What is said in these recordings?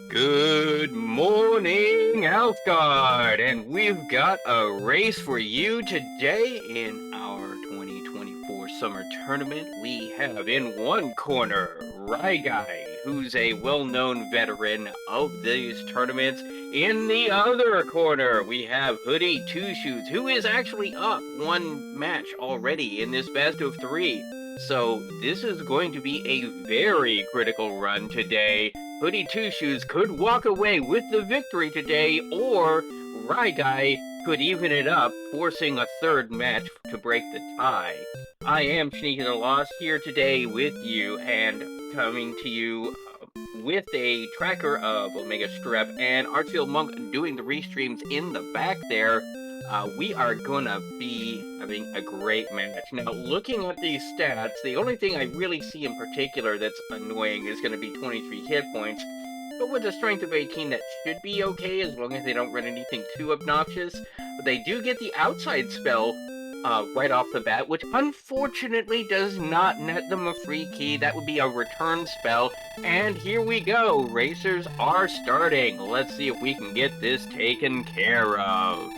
Good morning, Alfguard, and we've got a race for you today in our 2024 Summer Tournament. We have in one corner Guy, who's a well-known veteran of these tournaments. In the other corner, we have Hoodie Two Shoes, who is actually up one match already in this best of three. So this is going to be a very critical run today. Hoodie Two Shoes could walk away with the victory today, or Guy could even it up, forcing a third match to break the tie. I am Sneaking the Lost here today with you, and coming to you with a tracker of Omega Strep and Archfield Monk doing the restreams in the back there. We are gonna be having a great match. Now, looking at these stats, the only thing I really see in particular that's annoying is gonna be 23 hit points. But with a strength of 18, that should be okay as long as they don't run anything too obnoxious. But they do get the outside spell right off the bat, which unfortunately does not net them a free key. That would be a return spell. And here we go. Racers are starting. Let's see if we can get this taken care of.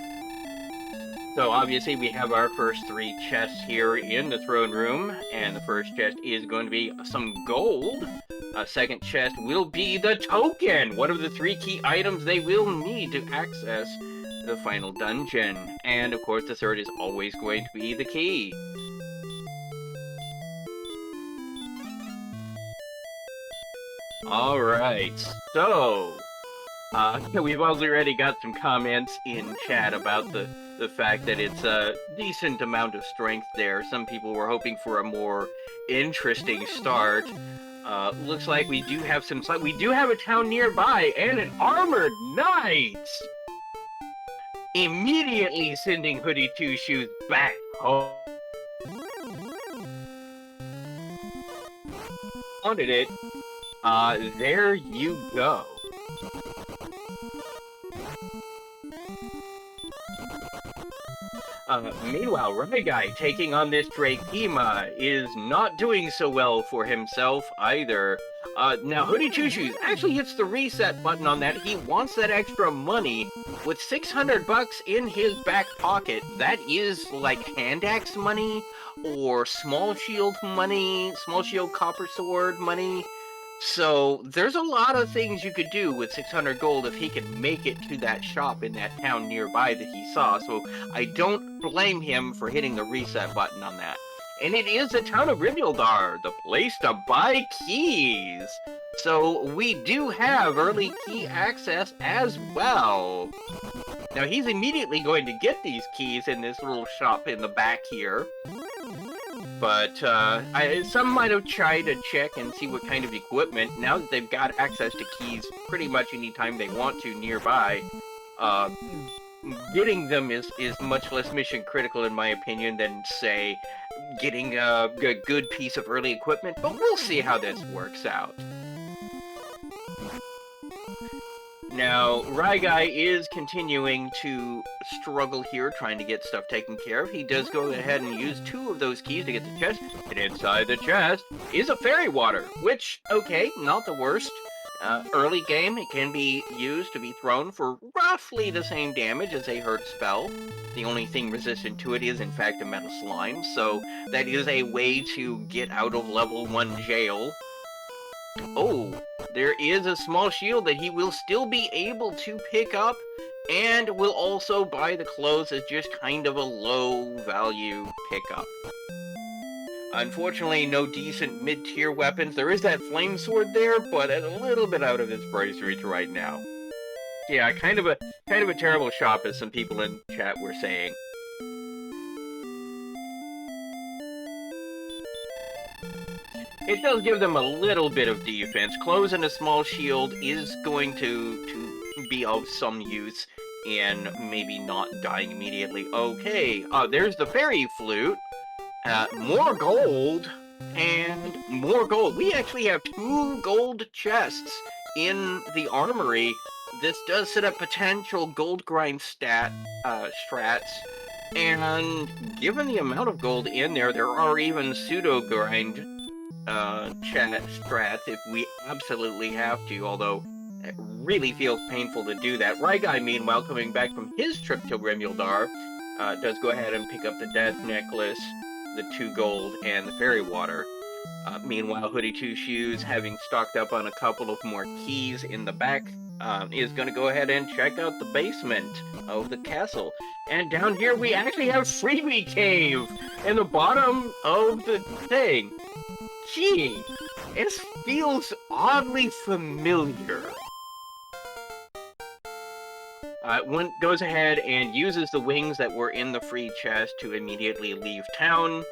So obviously we have our first three chests here in the throne room, and the first chest is going to be some gold. Second chest will be the token, one of the three key items they will need to access the final dungeon. And of course the third is always going to be the key. Alright, so we've already got some comments in chat about the fact that it's a decent amount of strength there. Some people were hoping for a more interesting start. Looks like we do have we do have a town nearby and an armored knight! Immediately sending Hoodie Two Shoes back home. Wanted it. There you go. Meanwhile, Guy taking on this Drakema is not doing so well for himself either. Now, Hoodie Two Shoes actually hits the reset button on that. He wants that extra money. With 600 bucks in his back pocket, that is like hand axe money or small shield money, small shield copper sword money. So there's a lot of things you could do with 600 gold if he can make it to that shop in that town nearby that he saw. So I don't blame him for hitting the reset button on that. And it is the town of Rivildar, the place to buy keys. So we do have early key access as well. Now he's immediately going to get these keys in this little shop in the back here. But some might have tried to check and see what kind of equipment. Now that they've got access to keys pretty much anytime they want to nearby, getting them is much less mission critical in my opinion than, say, getting a good piece of early equipment. But we'll see how this works out. Now, Guy is continuing to struggle here, trying to get stuff taken care of. He does go ahead and use two of those keys to get the chest, and inside the chest is a fairy water, which, okay, not the worst. Early game, it can be used to be thrown for roughly the same damage as a hurt spell. The only thing resistant to it is, in fact, a metal slime, so that is a way to get out of level 1 jail. Oh, there is a small shield that he will still be able to pick up, and will also buy the clothes as just kind of a low value pickup. Unfortunately, no decent mid-tier weapons. There is that flame sword there, but a little bit out of his price range right now. Yeah, kind of a terrible shop, as some people in chat were saying. It does give them a little bit of defense. Clothes and a small shield is going to be of some use in maybe not dying immediately. Okay, there's the fairy flute. More gold, and more gold. We actually have 2 gold chests in the armory. This does set up potential gold grind strats. And given the amount of gold in there, there are even pseudo grind strats if we absolutely have to, although It really feels painful to do that. Ryguy, meanwhile, coming back from his trip to Remuldar, does go ahead and pick up the Death Necklace, the 2 gold, and the Fairy Water. Meanwhile, Hoodie Two Shoes, having stocked up on a couple of more keys in the back, is going to go ahead and check out the basement of the castle. And down here, we actually have Freebie Cave in the bottom of the thing. Gee, it feels oddly familiar. One goes ahead and uses the wings that were in the free chest to immediately leave town.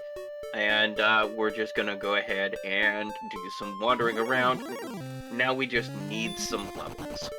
And we're just gonna go ahead and do some wandering around. Now we just need some levels.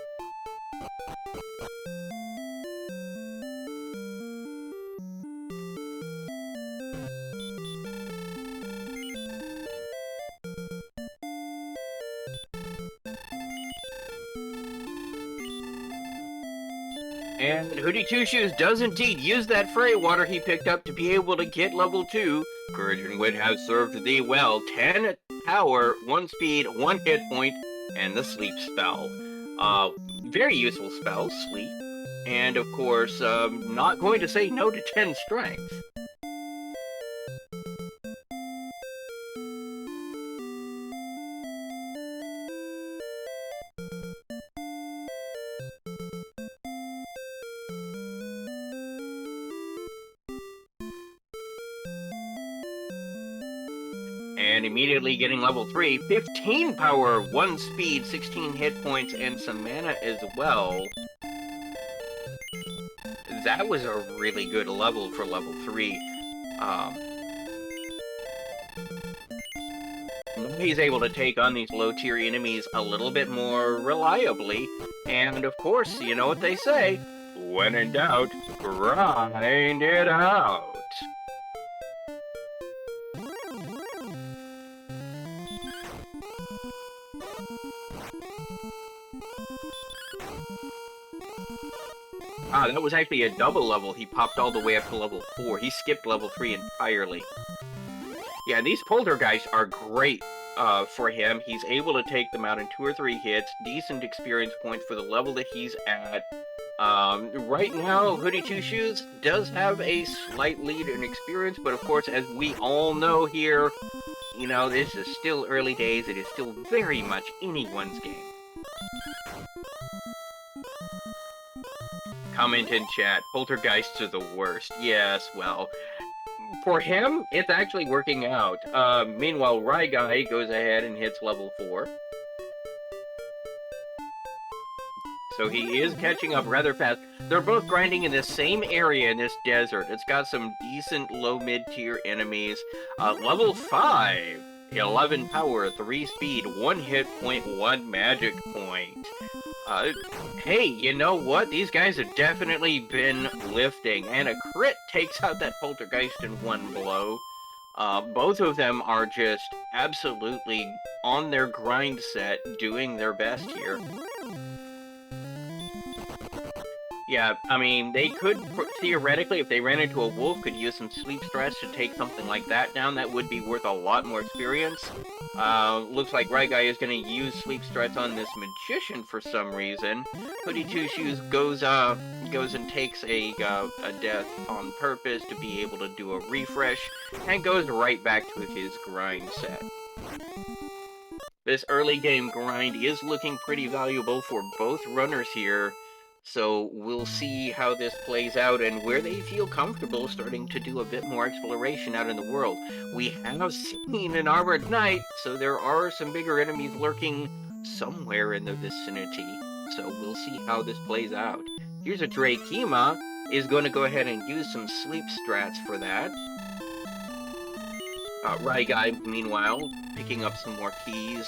And Hoodie Two Shoes does indeed use that fairy water he picked up to be able to get level 2. Courage and Wit have served thee well. 10 power, 1 speed, 1 hit point, and the sleep spell. Very useful spell, sleep. And of course, not going to say no to 10 strength. And immediately getting level 3, 15 power, 1 speed, 16 hit points, and some mana as well. That was a really good level for level 3. He's able to take on these low-tier enemies a little bit more reliably. And of course, you know what they say, when in doubt, grind it out. That was actually a double level. He popped all the way up to level 4. He skipped level 3 entirely. Yeah, these poltergeists are great for him. He's able to take them out in 2 or 3 hits. Decent experience points for the level that he's at. Right now, Hoodie Two Shoes does have a slight lead in experience, but of course, as we all know here, you know, this is still early days. It is still very much anyone's game. Comment in chat, poltergeists are the worst. Yes, well, for him, it's actually working out. Meanwhile, Ryguy goes ahead and hits level 4. So he is catching up rather fast. They're both grinding in the same area in this desert. It's got some decent low-mid tier enemies. Level 5, 11 power, 3 speed, 1 hit point, 1 magic point. Hey, you know what? These guys have definitely been lifting, and a crit takes out that poltergeist in 1 blow. Both of them are just absolutely on their grind set, doing their best here. Yeah, I mean, they could, theoretically, if they ran into a wolf, could use some sleep stress to take something like that down. That would be worth a lot more experience. Looks like Ryguy is going to use sleep stress on this magician for some reason. Hoodie Two Shoes goes and takes a death on purpose to be able to do a refresh, and goes right back to his grind set. This early game grind is looking pretty valuable for both runners here. So we'll see how this plays out and where they feel comfortable starting to do a bit more exploration out in the world. We have seen an Armored Knight, so there are some bigger enemies lurking somewhere in the vicinity. So we'll see how this plays out. Here's a Drakema, is going to go ahead and use some sleep strats for that. Ryguy, meanwhile, picking up some more keys.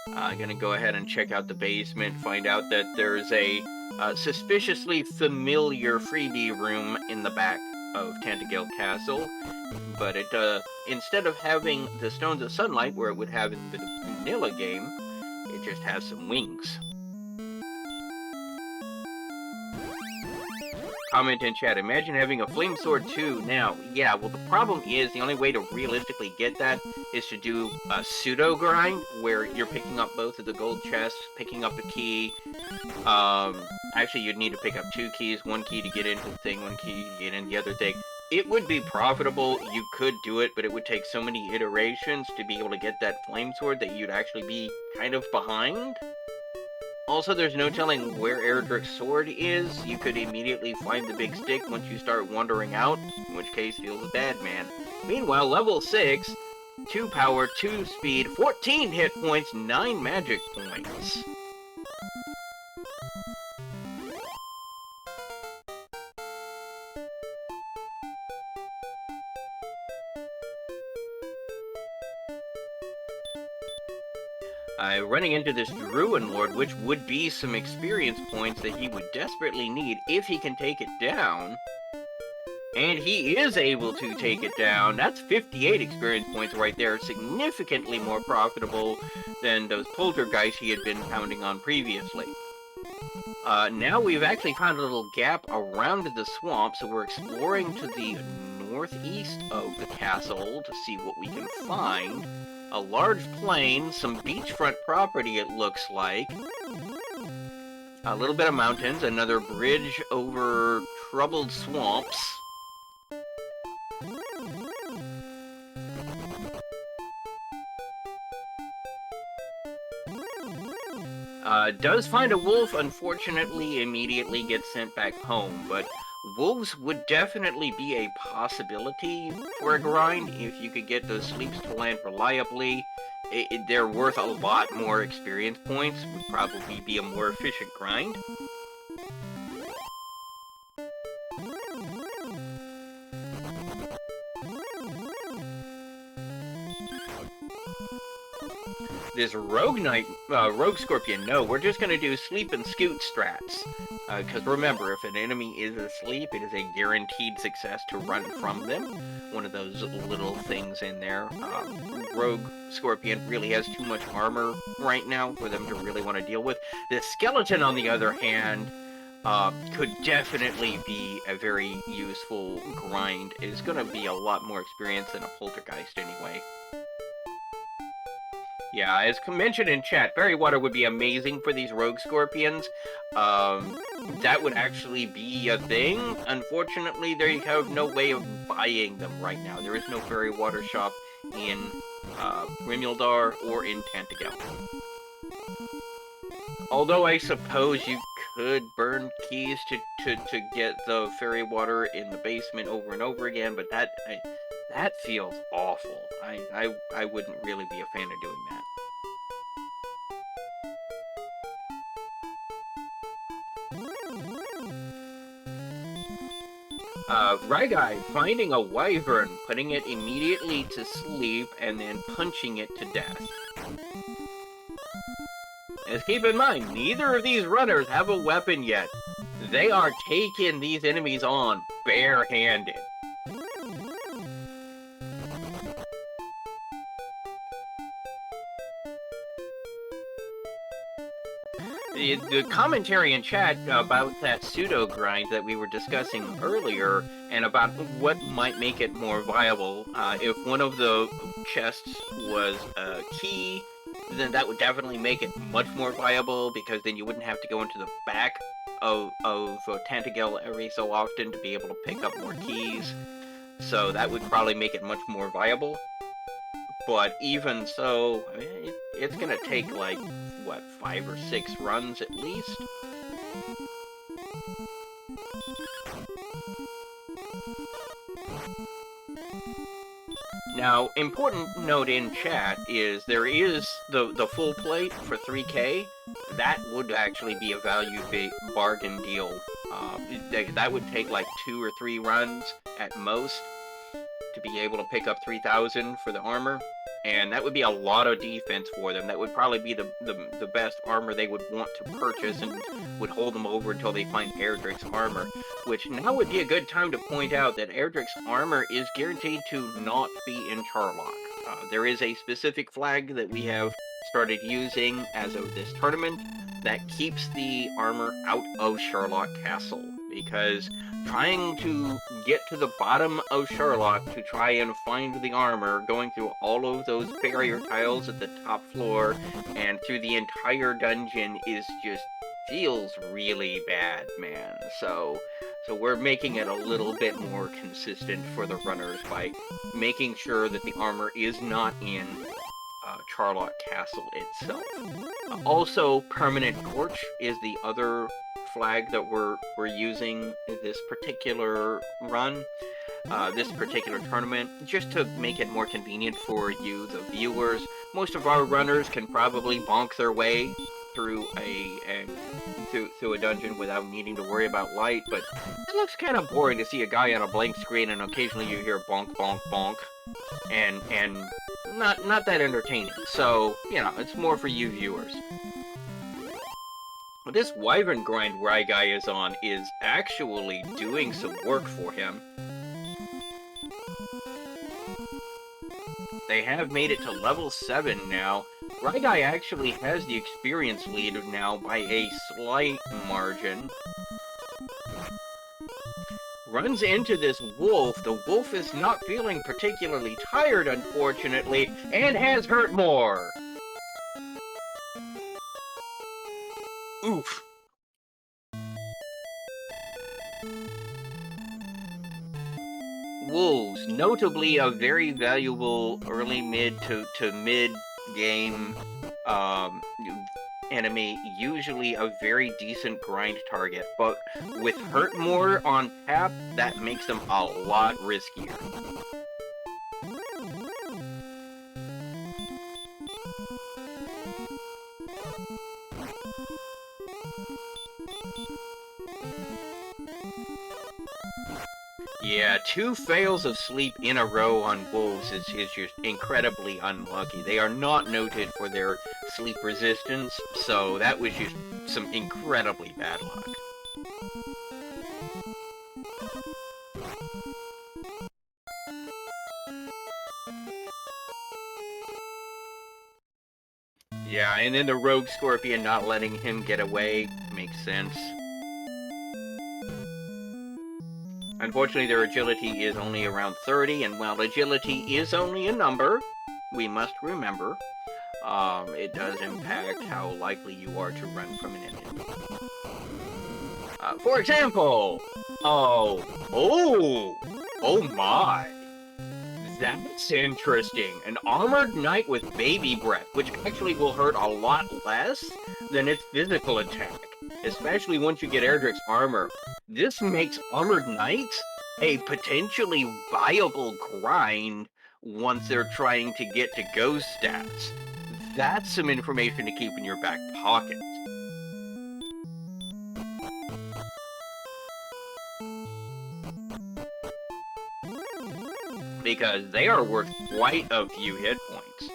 Gonna go ahead and check out the basement, find out that there's a suspiciously familiar freebie room in the back of Tantagel Castle, but it instead of having the Stones of Sunlight where it would have in the vanilla game, it just has some wings. comment in chat, imagine having a flame sword too. Now, yeah, well the problem is the only way to realistically get that is to do a pseudo grind where you're picking up both of the gold chests, picking up a key. Actually you'd need to pick up 2 keys, 1 key to get into the thing, 1 key to get in the other thing. It would be profitable, you could do it, but it would take so many iterations to be able to get that flame sword that you'd actually be kind of behind. Also, there's no telling where Erdrick's sword is. You could immediately find the big stick once you start wandering out, in which case feels bad, man. Meanwhile, level 6, 2 power, 2 speed, 14 hit points, 9 magic points. Running into this Druid Lord, which would be some experience points that he would desperately need if he can take it down. And he is able to take it down. That's 58 experience points right there, significantly more profitable than those poltergeists he had been pounding on previously. Now we've actually found a little gap around the swamp, so we're exploring to the northeast of the castle to see what we can find. A large plain, some beachfront property it looks like. A little bit of mountains, another bridge over troubled swamps. Does find a wolf, unfortunately immediately gets sent back home, but wolves would definitely be a possibility for a grind if you could get those sleeps to land reliably. They're worth a lot more experience points, would probably be a more efficient grind. This Rogue Scorpion, no, we're just gonna do sleep and scoot strats. Because remember, if an enemy is asleep, it is a guaranteed success to run from them. One of those little things in there. Rogue Scorpion really has too much armor right now for them to really want to deal with. The Skeleton, on the other hand, could definitely be a very useful grind. It's gonna be a lot more experience than a Poltergeist anyway. Yeah, as mentioned in chat, Fairy Water would be amazing for these Rogue Scorpions. That would actually be a thing. Unfortunately, they have no way of buying them right now. There is no Fairy Water shop in Rimuldar or in Tantagel. Although I suppose you could burn keys to get the Fairy Water in the basement over and over again, but that feels awful. I wouldn't really be a fan of doing that. Ryguy, finding a wyvern, putting it immediately to sleep, and then punching it to death. Just keep in mind, neither of these runners have a weapon yet. They are taking these enemies on barehanded. The commentary in chat about that pseudo grind that we were discussing earlier, and about what might make it more viable. If one of the chests was a key, then that would definitely make it much more viable, because then you wouldn't have to go into the back of Tantagel every so often to be able to pick up more keys. So that would probably make it much more viable. But even so, I mean, it's gonna take like, what, 5 or 6 runs at least? Now, important note in chat is there is the full plate for 3K. That would actually be a value bargain deal. That would take like 2 or 3 runs at most to be able to pick up 3,000 for the armor. And that would be a lot of defense for them. That would probably be the best armor they would want to purchase, and would hold them over until they find Erdrick's armor. Which now would be a good time to point out that Erdrick's armor is guaranteed to not be in Charlock. There is a specific flag that we have started using as of this tournament that keeps the armor out of Charlock Castle. because trying to get to the bottom of Sherlock to try and find the armor, going through all of those barrier tiles at the top floor and through the entire dungeon feels really bad, man. So we're making it a little bit more consistent for the runners by making sure that the armor is not in Charlotte Castle itself. Also, Permanent Torch is the other flag that we're using this particular run, this particular tournament, just to make it more convenient for you, the viewers. Most of our runners can probably bonk their way through through a dungeon without needing to worry about light, but it looks kind of boring to see a guy on a blank screen and occasionally you hear bonk, bonk, bonk, and not that entertaining. So, you know, it's more for you viewers. This Wyvern grind Rye Guy is on is actually doing some work for him. They have made it to level 7 now. Rye Guy actually has the experience lead now by a slight margin. Runs into this wolf. The wolf is not feeling particularly tired, unfortunately, and has hurt more. Oof. Wolves, notably a very valuable early mid to mid game enemy, usually a very decent grind target, but with hurt more on tap, that makes them a lot riskier. Yeah, 2 fails of sleep in a row on wolves is just incredibly unlucky. They are not noted for their sleep resistance, so that was just some incredibly bad luck. Yeah, and then the rogue scorpion not letting him get away makes sense. Unfortunately, their agility is only around 30, and while agility is only a number, we must remember, it does impact how likely you are to run from an enemy. For example, oh my. That's interesting. An armored knight with baby breath, which actually will hurt a lot less than its physical attack, especially once you get Erdrick's armor. This makes armored knights a potentially viable grind once they're trying to get to ghost stats. That's some information to keep in your back pocket. Because they are worth quite a few hit points.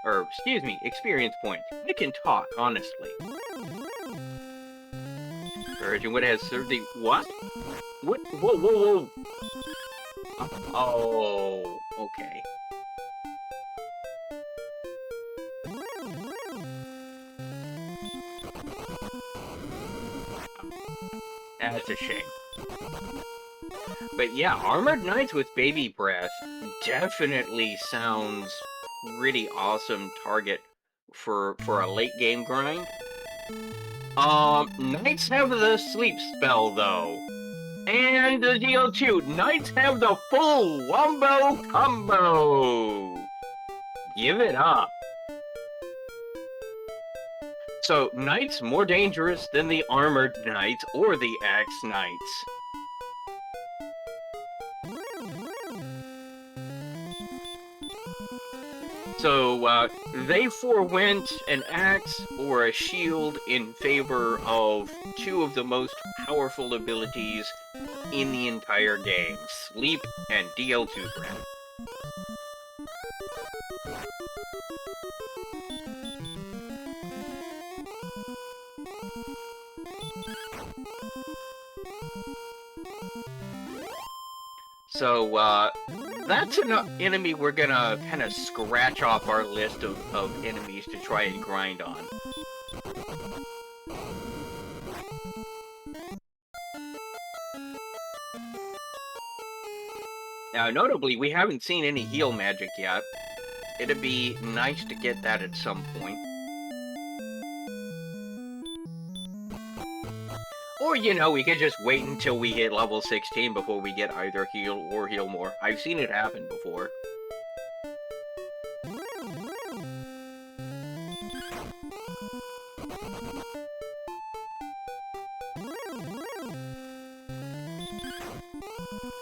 Or, excuse me, experience points. I can talk, honestly. Virgin Wood has served the... What? What? Whoa, whoa, whoa! Oh, okay. That's a shame. But yeah, Armored Knights with Baby Breath definitely sounds pretty awesome target for a late game grind. Knights have the sleep spell though. And the deal too, Knights have the full Wombo combo! Give it up. So, Knights more dangerous than the Armored Knights or the Axe Knights. So, they forewent an axe or a shield in favor of 2 of the most powerful abilities in the entire game, Sleep and DL2 Breath. So, that's an enemy we're gonna kind of scratch off our list of enemies to try and grind on. Now, notably, we haven't seen any heal magic yet. It'd be nice to get that at some point. Or, you know, we could just wait until we hit level 16 before we get either heal or heal more. I've seen it happen before.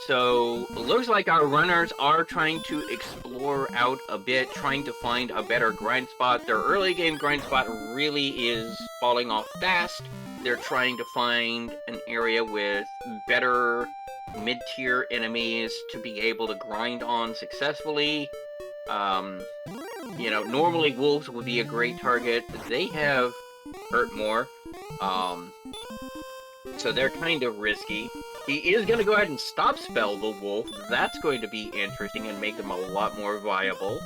So, looks like our runners are trying to explore out a bit, trying to find a better grind spot. Their early game grind spot really is falling off fast. They're trying to find an area with better mid-tier enemies to be able to grind on successfully. You know, normally wolves would be a great target. They have hurt more. So they're kind of risky. He is going to go ahead and stop spell the wolf. That's going to be interesting and make them a lot more viable.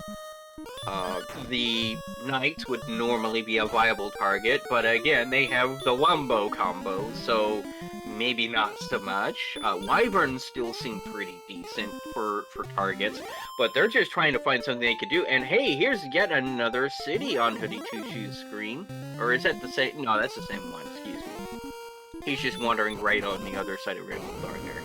The knights would normally be a viable target, but again, they have the wombo combo, so maybe not so much. Wyverns still seem pretty decent for targets, but they're just trying to find something they could do. And hey, here's yet another city on Hoodie Two Shoes' screen. Or is that the same? No, that's the same one, excuse me. He's just wandering right on the other side of Rainbow Thorn there.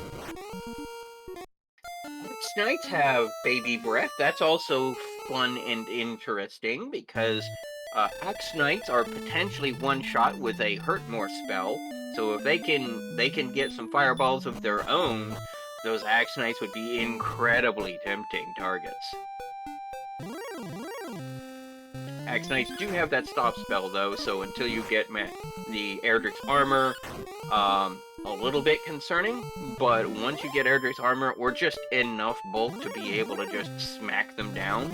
Knights have Baby Breath. That's also fun and interesting because Axe Knights are potentially one-shot with a Hurt More spell. So if they can get some fireballs of their own, those Axe Knights would be incredibly tempting targets. Axe Knights do have that stop spell though, so until you get the Erdrick's armor, a little bit concerning, but once you get Erdrick's armor, or just enough bulk to be able to just smack them down,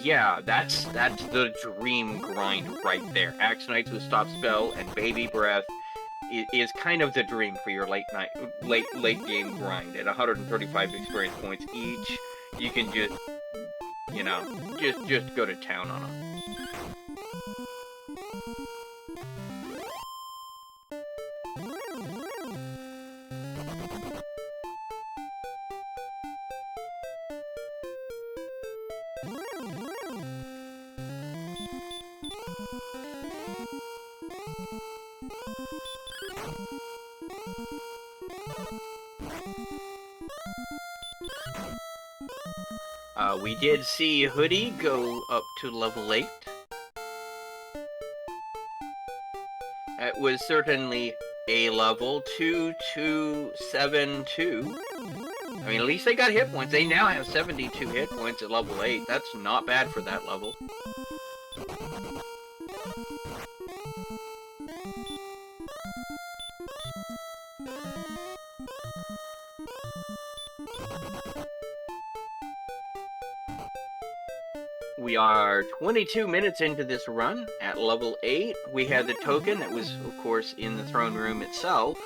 yeah, that's the dream grind right there. Axe Knights with stop spell and Baby Breath is kind of the dream for your late game grind. At 135 experience points each, you can just, you know, just go to town on them. We did see Hoodie go up to level 8. It was certainly a level 2272. I mean, at least they got hit points. They now have 72 hit points at level 8. That's not bad for that level. We are 22 minutes into this run at level 8. We had the token that was, of course, in the throne room itself.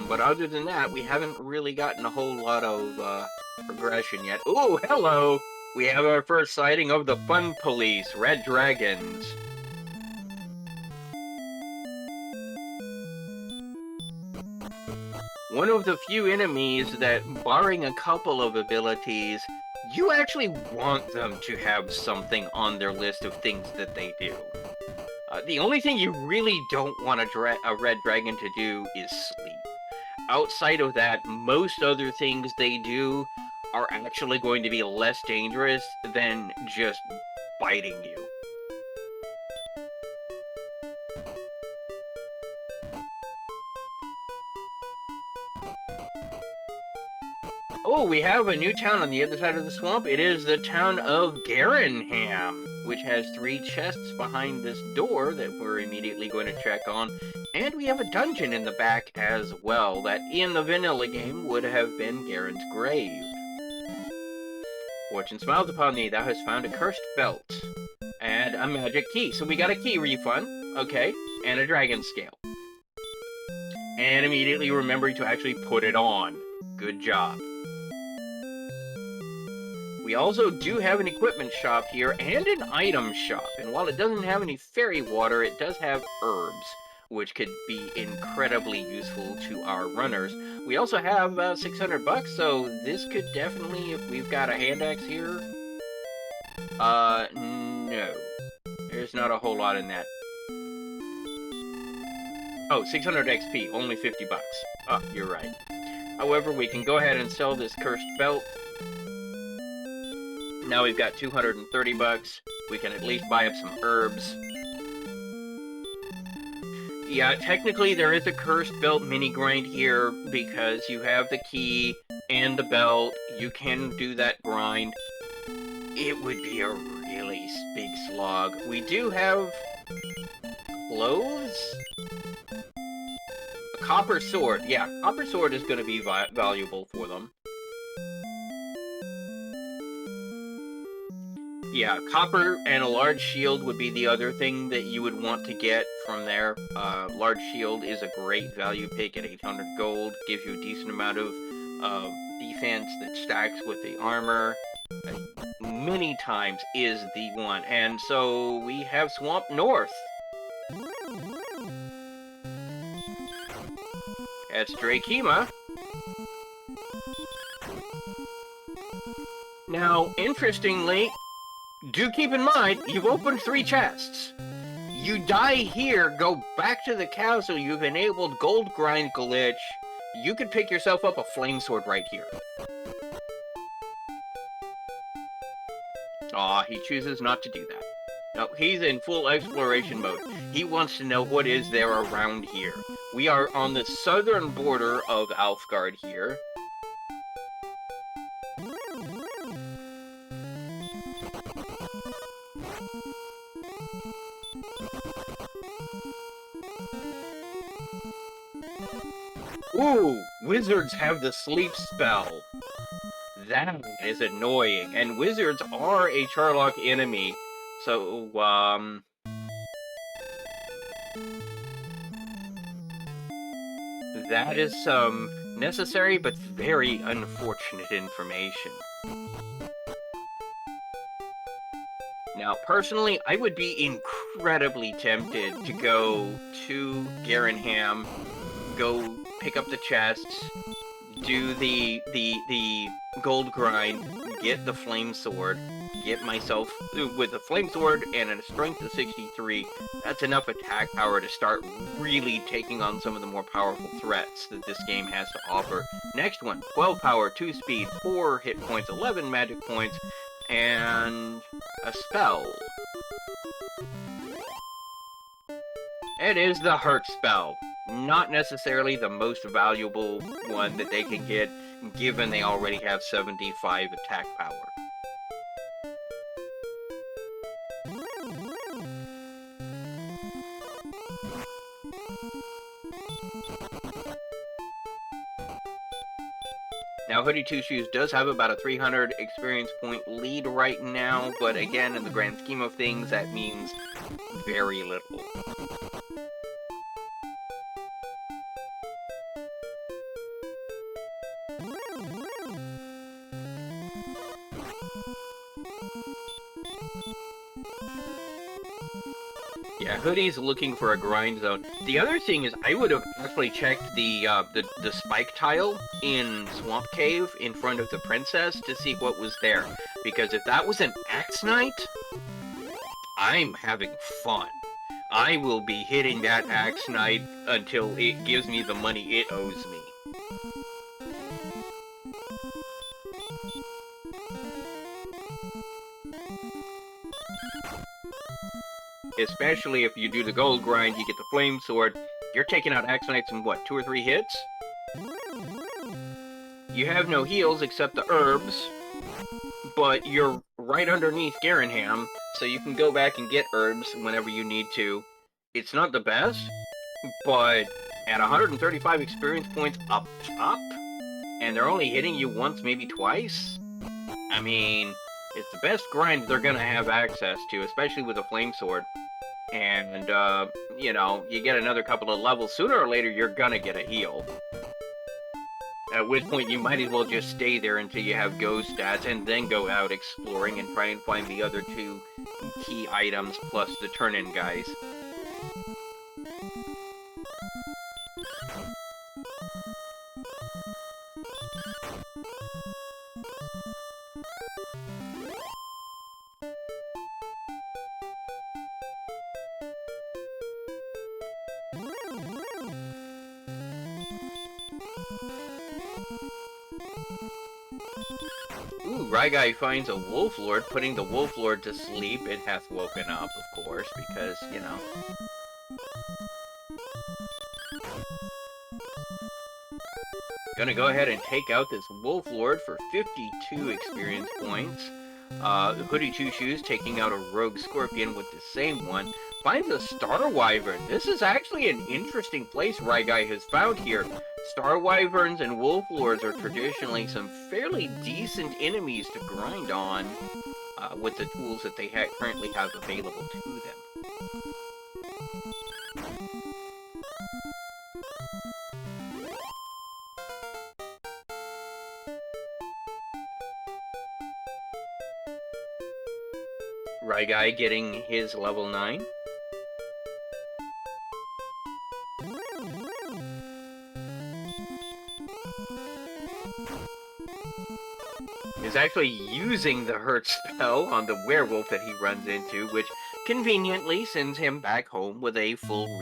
But other than that, we haven't really gotten a whole lot of progression yet. Oh, hello! We have our first sighting of the Fun Police, Red Dragons. One of the few enemies that, barring a couple of abilities, you actually want them to have something on their list of things that they do. The only thing you really don't want a red dragon to do is sleep. Outside of that, most other things they do are actually going to be less dangerous than just biting you. Oh, we have a new town on the other side of the swamp. It is the town of Garenham, which has 3 chests behind this door that we're immediately going to check on. And we have a dungeon in the back as well, that in the vanilla game would have been Garen's grave. Fortune smiles upon thee, thou hast found a cursed belt. And a magic key. So we got a key refund, okay, and a dragon scale. And immediately remembering to actually put it on. Good job. We also do have an equipment shop here and an item shop. And while it doesn't have any fairy water, it does have herbs. which could be incredibly useful to our runners. We also have 600 bucks, so this could definitely, if we've got a hand axe here, no. There's not a whole lot in that. Oh, 600 XP, only 50 bucks. Oh, you're right. However, we can go ahead and sell this cursed belt. Now we've got 230 bucks. We can at least buy up some herbs. Yeah, technically there is a cursed belt mini grind here because you have the key and the belt. You can do that grind. It would be a really big slog. We do have clothes? A copper sword. Yeah, copper sword is going to be valuable for them. Yeah, copper and a large shield would be the other thing that you would want to get from there. Large shield is a great value pick at 800 gold. Gives you a decent amount of defense that stacks with the armor. Many times is the one. And so we have Swamp North. That's Drakema. Now, interestingly, do keep in mind, you've opened 3 chests. You die here, go back to the castle, you've enabled Gold Grind Glitch. You could pick yourself up a flame sword right here. Aw, he chooses not to do that. No, he's in full exploration mode. He wants to know what is there around here. We are on the southern border of Alfgard here. Ooh, wizards have the sleep spell. That is annoying, and wizards are a Charlock enemy, so, that is some necessary but very unfortunate information. Now, personally, I would be incredibly tempted to go to Garenham, go pick up the chests, do the gold grind, get the flame sword, get myself with a flame sword and a strength of 63. That's enough attack power to start really taking on some of the more powerful threats that this game has to offer. Next one, 12 power, 2 speed, 4 hit points, 11 magic points, and a spell. It is the Hurt spell. Not necessarily the most valuable one that they can get, given they already have 75 attack power. Now, Hoodie Two Shoes does have about a 300 experience point lead right now, but again, in the grand scheme of things, that means very little. Yeah, Hoodie's looking for a grind zone. The other thing is, I would have actually checked the spike tile in Swamp Cave in front of the princess to see what was there. Because if that was an Axe Knight, I'm having fun. I will be hitting that Axe Knight until it gives me the money it owes me. Especially if you do the gold grind, you get the flame sword. You're taking out Axe Knights in what, 2 or 3 hits? You have no heals except the herbs, but you're right underneath Garenham, so you can go back and get herbs whenever you need to. It's not the best, but at 135 experience points up top, and they're only hitting you once, maybe twice? I mean, it's the best grind they're gonna have access to, especially with a flame sword. And, you know, you get another couple of levels, sooner or later you're gonna get a heal. At which point you might as well just stay there until you have ghost stats, and then go out exploring and try and find the other 2 key items plus the turn-in guys. Ooh, Ryguy finds a Wolf Lord, putting the Wolf Lord to sleep. It hath woken up, of course, because, you know. Gonna go ahead and take out this Wolf Lord for 52 experience points. Hoodie Two Shoes taking out a Rogue Scorpion with the same one. Finds a Star Wyvern. This is actually an interesting place Ryguy has found here. Star Wyverns and Wolf Lords are traditionally some fairly decent enemies to grind on with the tools that they currently have available to them. Ryguy getting his level 9. Is actually using the hurt spell on the werewolf that he runs into, which conveniently sends him back home with a full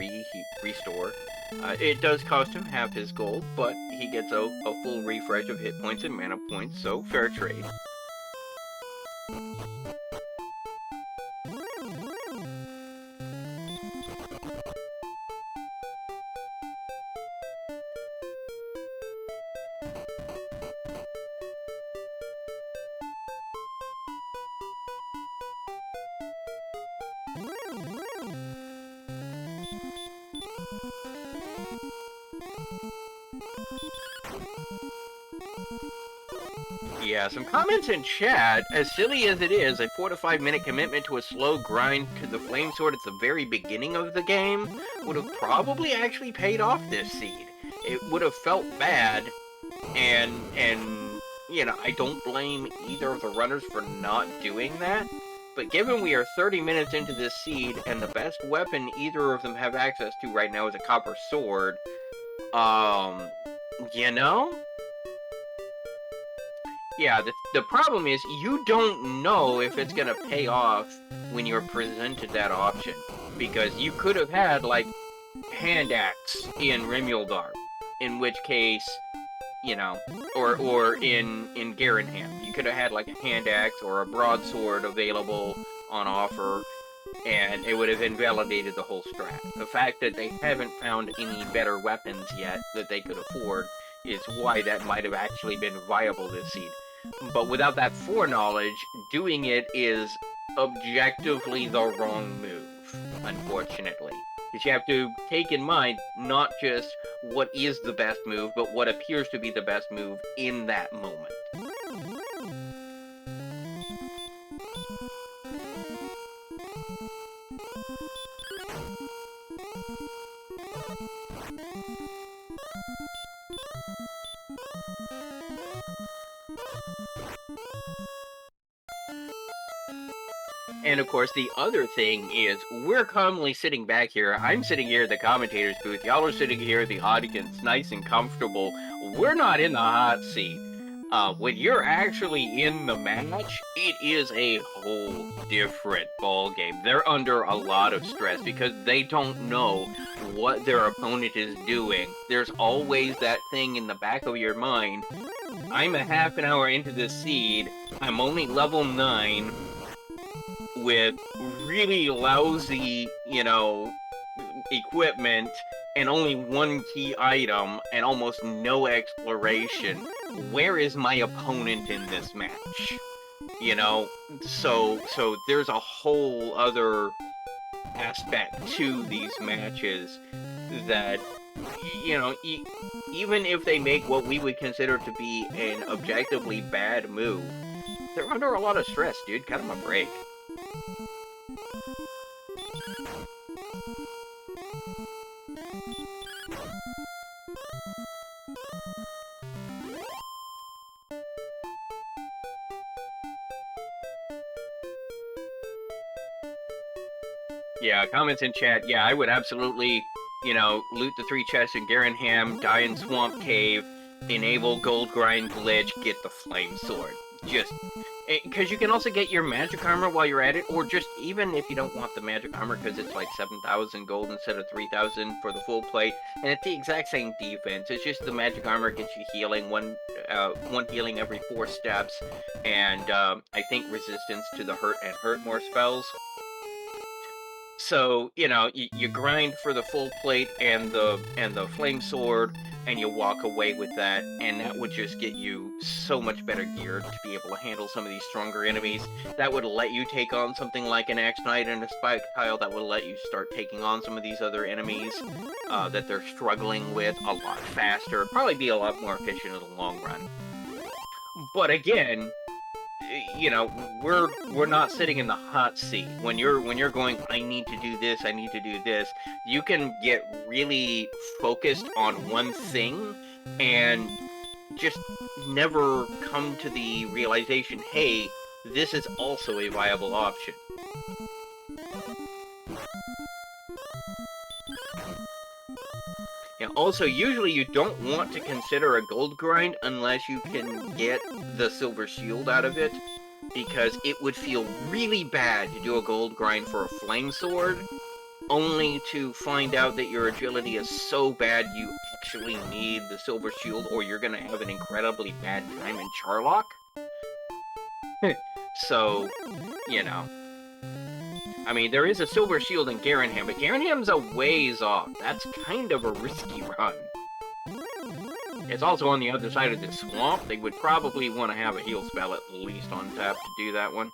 restore. It does cost him half his gold, but he gets a full refresh of hit points and mana points, so fair trade. Yeah, some comments in chat. As silly as it is, a 4 to 5 minute commitment to a slow grind to the Flame Sword at the very beginning of the game would have probably actually paid off this seed. It would have felt bad, and you know, I don't blame either of the runners for not doing that. But given we are 30 minutes into this seed, and the best weapon either of them have access to right now is a copper sword, you know? Yeah, the problem is you don't know if it's gonna pay off when you're presented that option. Because you could have had, like, Hand Axe in Remuldar, in which case, you know, or in Garanham, you could have had, like, a Hand Axe or a Broadsword available on offer, and it would have invalidated the whole strat. The fact that they haven't found any better weapons yet that they could afford is why that might have actually been viable this seed. But without that foreknowledge, doing it is objectively the wrong move, unfortunately. Because you have to take in mind not just what is the best move, but what appears to be the best move in that moment. And of course, the other thing is, we're calmly sitting back here. I'm sitting here at the commentator's booth. Y'all are sitting here at the audience, nice and comfortable. We're not in the hot seat. When you're actually in the match, it is a whole different ball game. They're under a lot of stress because they don't know what their opponent is doing. There's always that thing in the back of your mind. I'm a half an hour into this seed. I'm only level 9. With really lousy, you know, equipment and only one key item and almost no exploration. Where is my opponent in this match? You know, so there's a whole other aspect to these matches that, you know, even if they make what we would consider to be an objectively bad move, they're under a lot of stress, dude. Cut them a break. Yeah, comments in chat. Yeah, I would absolutely, you know, loot the 3 chests in Garanham, die in Swamp Cave, enable gold grind glitch, get the flame sword. Just because you can also get your magic armor while you're at it, or just even if you don't want the magic armor because it's like 7,000 gold instead of 3,000 for the full plate, and it's the exact same defense. It's just the magic armor gets you healing one healing every 4 steps, and I think resistance to the hurt more spells. So, you know, you grind for the full plate and the flame sword, and you walk away with that, and that would just get you so much better geared to be able to handle some of these stronger enemies. That would let you take on something like an Axe Knight and a Spike Tile. That would let you start taking on some of these other enemies that they're struggling with a lot faster. Probably be a lot more efficient in the long run. But again, you know, we're not sitting in the hot seat. When you're going, I need to do this, I need to do this, you can get really focused on one thing and just never come to the realization, hey, this is also a viable option. Yeah, also, usually you don't want to consider a gold grind unless you can get the silver shield out of it, because it would feel really bad to do a gold grind for a flame sword, only to find out that your agility is so bad you actually need the silver shield, or you're gonna have an incredibly bad time in Charlock. So, you know. I mean, there is a silver shield in Garenham, but Garenham's a ways off. That's kind of a risky run. It's also on the other side of the swamp. They would probably want to have a heal spell at least on tap to do that one.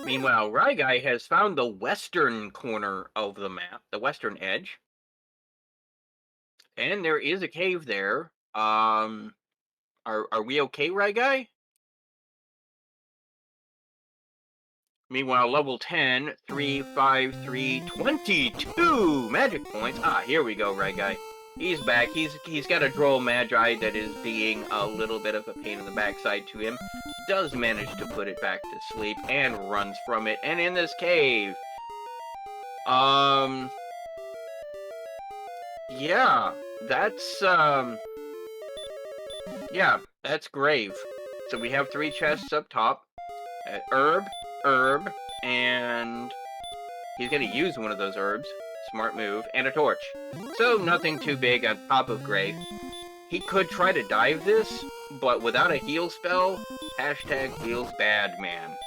Meanwhile, Ryguy has found the western corner of the map, the western edge. And there is a cave there. Are we okay, Ryguy? Meanwhile, level 10, 3, 5, 3, 22 magic points. Ah, here we go, Ryguy. He's back. He's got a droll magi that is being a little bit of a pain in the backside to him. Does manage to put it back to sleep and runs from it. And in this cave, yeah, that's grave. So we have 3 chests up top. Herb, and he's gonna use one of those herbs. Smart move, and a torch. So nothing too big on top of grave. He could try to dive this, but without a heal spell, hashtag feels bad, man.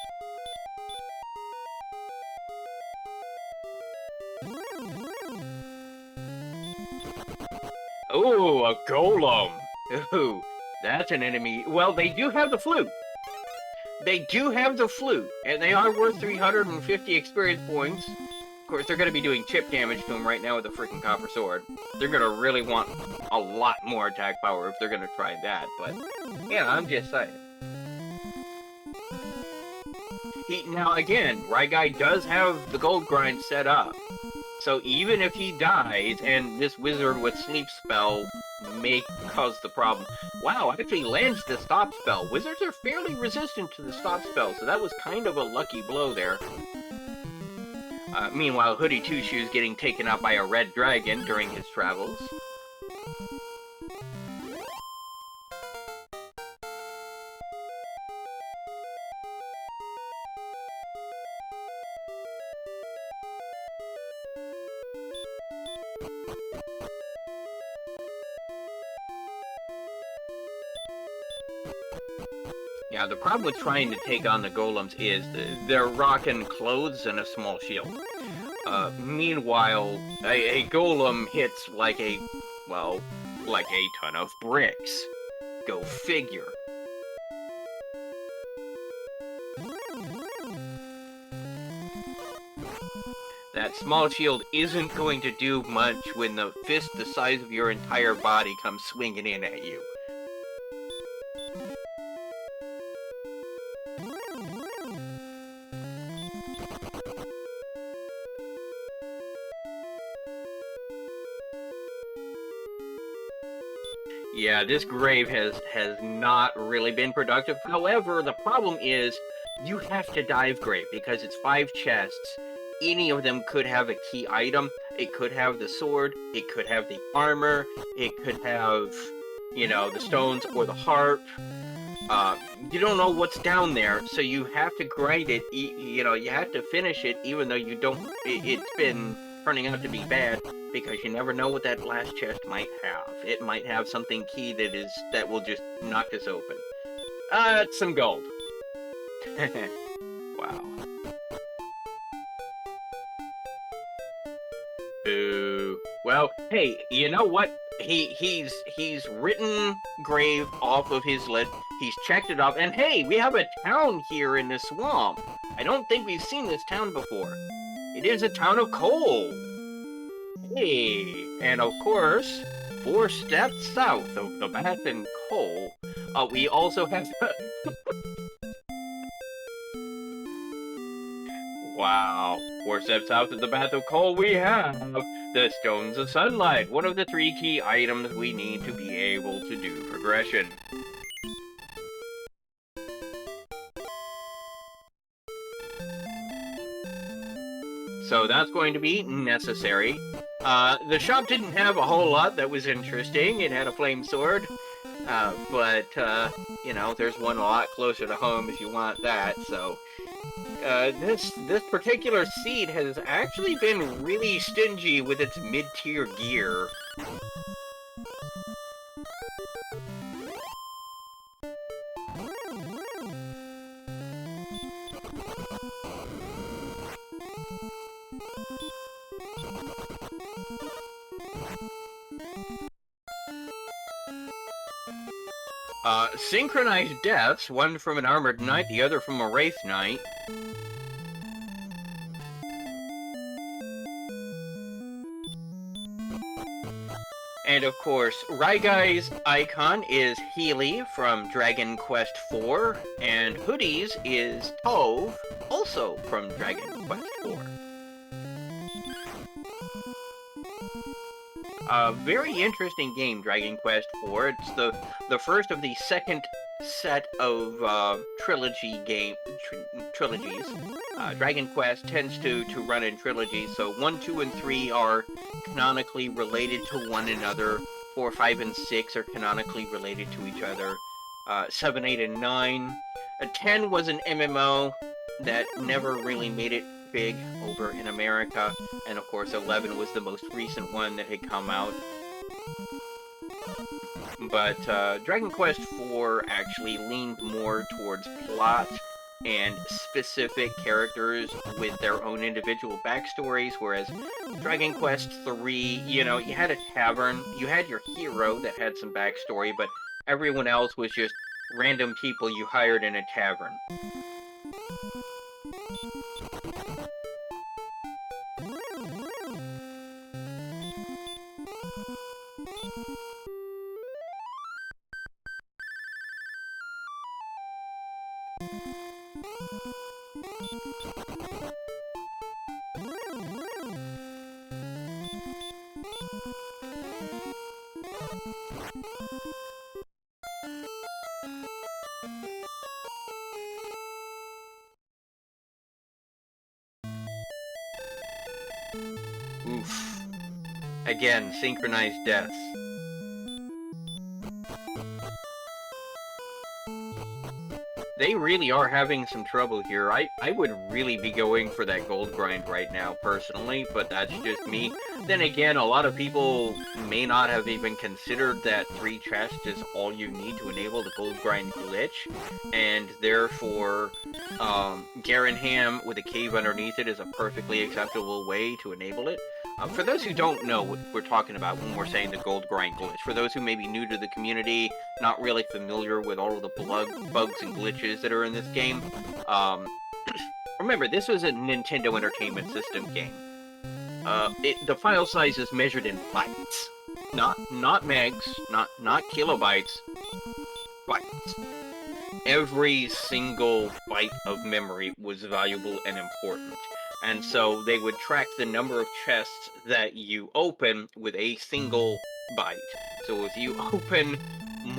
Ooh, a golem. Ooh, that's an enemy. Well, they do have the flute. They do have the flute, and they are worth 350 experience points. Of course, they're going to be doing chip damage to him right now with the freaking copper sword. They're going to really want a lot more attack power if they're going to try that, but, yeah, I'm just saying. Now, again, Ryguy does have the gold grind set up. So even if he dies, and this wizard with sleep spell may cause the problem. Wow, actually lands the stop spell. Wizards are fairly resistant to the stop spell, so that was kind of a lucky blow there. Meanwhile, Hoodie Two Shoes getting taken out by a red dragon during his travels. Yeah, the problem with trying to take on the golems is they're rocking clothes and a small shield. Meanwhile, a golem hits like a ton of bricks. Go figure. That small shield isn't going to do much when the fist the size of your entire body comes swinging in at you. Yeah, this grave has not really been productive. However, the problem is you have to dive grave because it's 5 chests. Any of them could have a key item. It could have the sword, it could have the armor, it could have, you know, the stones or the harp. You don't know what's down there, so you have to grind it. You know, you have to finish it, even though you don't. It's been turning out to be bad because you never know what that last chest might have. It might have something key that will just knock us open. It's some gold. Wow. Ooh. Well, hey, you know what? He's written grave off of his list. He's checked it off, and hey, we have a town here in the swamp. I don't think we've seen this town before. It is a town of coal. Hey, and of course, 4 steps south of the Bath and Coal, we also have. Wow, 4 steps south of the Bath of Coal, we have the Stones of Sunlight, one of the 3 key items we need to be able to do progression. So that's going to be necessary. The shop didn't have a whole lot that was interesting. It had a flame sword, but, you know, there's one a lot closer to home if you want that, so... this particular seed has actually been really stingy with its mid-tier gear. Synchronized deaths, one from an armored knight, the other from a wraith knight. And of course, Raigai's icon is Healy from Dragon Quest IV, and Hoodie's is Tove, also from Dragon Quest IV. A very interesting game, Dragon Quest IV. It's the first of the second set of trilogies. Dragon Quest tends to run in trilogies, so 1, 2, and 3 are canonically related to one another. 4, 5, and 6 are canonically related to each other. 7, 8, and 9. 10 was an MMO that never really made it big over in America, and of course 11 was the most recent one that had come out. But Dragon Quest IV actually leaned more towards plot and specific characters with their own individual backstories, whereas Dragon Quest III, you know, you had a tavern, you had your hero that had some backstory, but everyone else was just random people you hired in a tavern. Oof. Again, synchronized deaths. They really are having some trouble here. I would really be going for that gold grind right now, personally, but that's just me. Then again, a lot of people may not have even considered that 3 chests is all you need to enable the gold grind glitch, and therefore, Garenham with a cave underneath it is a perfectly acceptable way to enable it. For those who don't know what we're talking about when we're saying the gold grind glitch, for those who may be new to the community, not really familiar with all of the bugs and glitches that are in this game, remember, this was a Nintendo Entertainment System game. The file size is measured in bytes. Not megs, not kilobytes, bytes. Every single byte of memory was valuable and important. And so they would track the number of chests that you open with a single bite. So if you open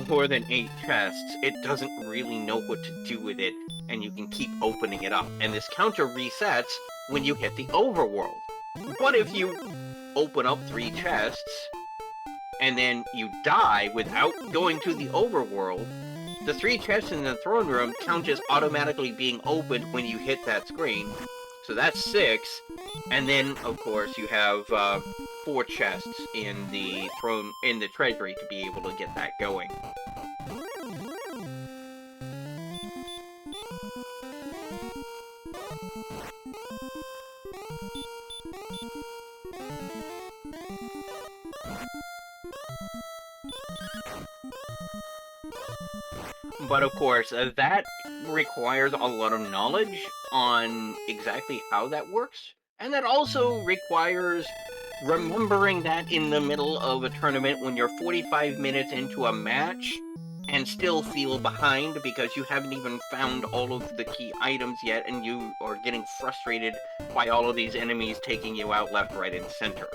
more than 8 chests, it doesn't really know what to do with it, and you can keep opening it up. And this counter resets when you hit the overworld. But if you open up 3 chests, and then you die without going to the overworld, the 3 chests in the throne room count as automatically being opened when you hit that screen. So that's 6, and then of course you have 4 chests in the treasury to be able to get that going. But of course, that requires a lot of knowledge on exactly how that works. And that also requires remembering that in the middle of a tournament when you're 45 minutes into a match and still feel behind because you haven't even found all of the key items yet and you are getting frustrated by all of these enemies taking you out left, right, and center.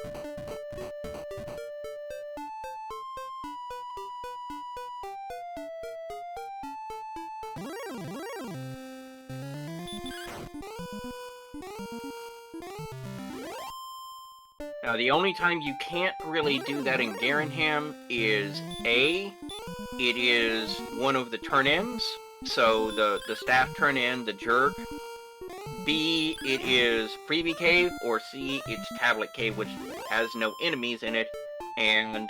Now, the only time you can't really do that in Garenham is A, it is one of the turn-ins, so the staff turn-in, the jerk. B, it is Freebie Cave, or C, it's Tablet Cave, which has no enemies in it. And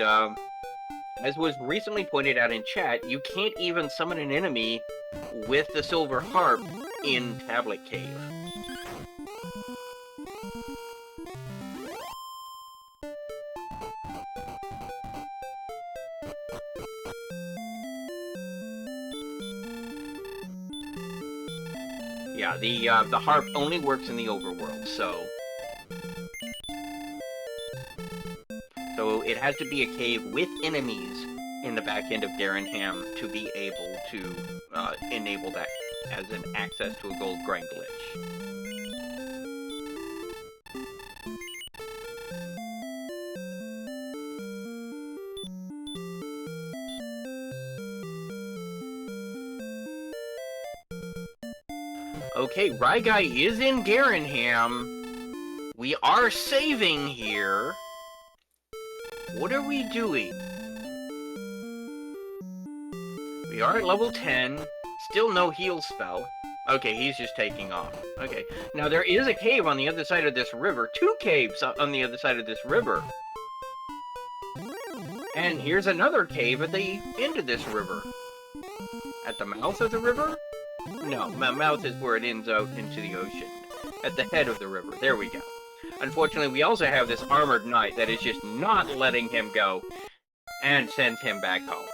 as was recently pointed out in chat, you can't even summon an enemy with the Silver Harp in Tablet Cave. Yeah, the harp only works in the overworld, so it has to be a cave with enemies in the back end of Garenham to be able to enable that as an access to a gold grind glitch. Okay, Ryguy is in Garenham. We are saving here. What are we doing? We are at level 10. Still no heal spell. Okay, he's just taking off. Okay, now there is a cave on the other side of this river. 2 caves on the other side of this river. And here's another cave at the end of this river. At the mouth of the river? No, mouth is where it ends out into the ocean. At the head of the river. There we go. Unfortunately, we also have this armored knight that is just not letting him go and sends him back home.